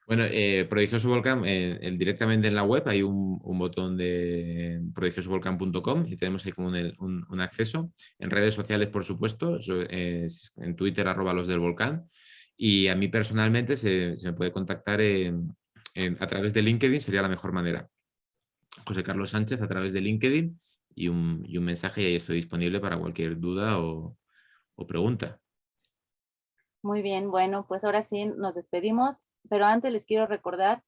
Bueno, Prodigioso Volcán, directamente en la web hay un botón de prodigiosovolcán.com y tenemos ahí como un acceso. En redes sociales, por supuesto, en Twitter, @losdelvolcán. Y a mí personalmente se me puede contactar a través de LinkedIn, sería la mejor manera. José Carlos Sánchez a través de LinkedIn y un mensaje y ahí estoy disponible para cualquier duda o pregunta. Muy bien, bueno, pues ahora sí nos despedimos, pero antes les quiero recordar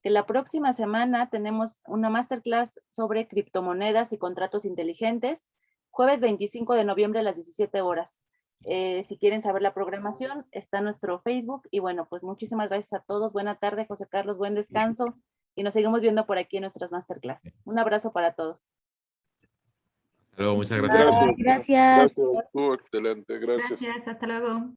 que la próxima semana tenemos una masterclass sobre criptomonedas y contratos inteligentes, jueves 25 de noviembre a las 17 horas. Si quieren saber la programación, está en nuestro Facebook. Y bueno, pues muchísimas gracias a todos. Buena tarde, José Carlos, buen descanso. Y nos seguimos viendo por aquí en nuestras masterclass. Un abrazo para todos. Hasta luego, muchas gracias. Gracias. Gracias. Gracias, estuvo excelente. Gracias. Gracias, hasta luego.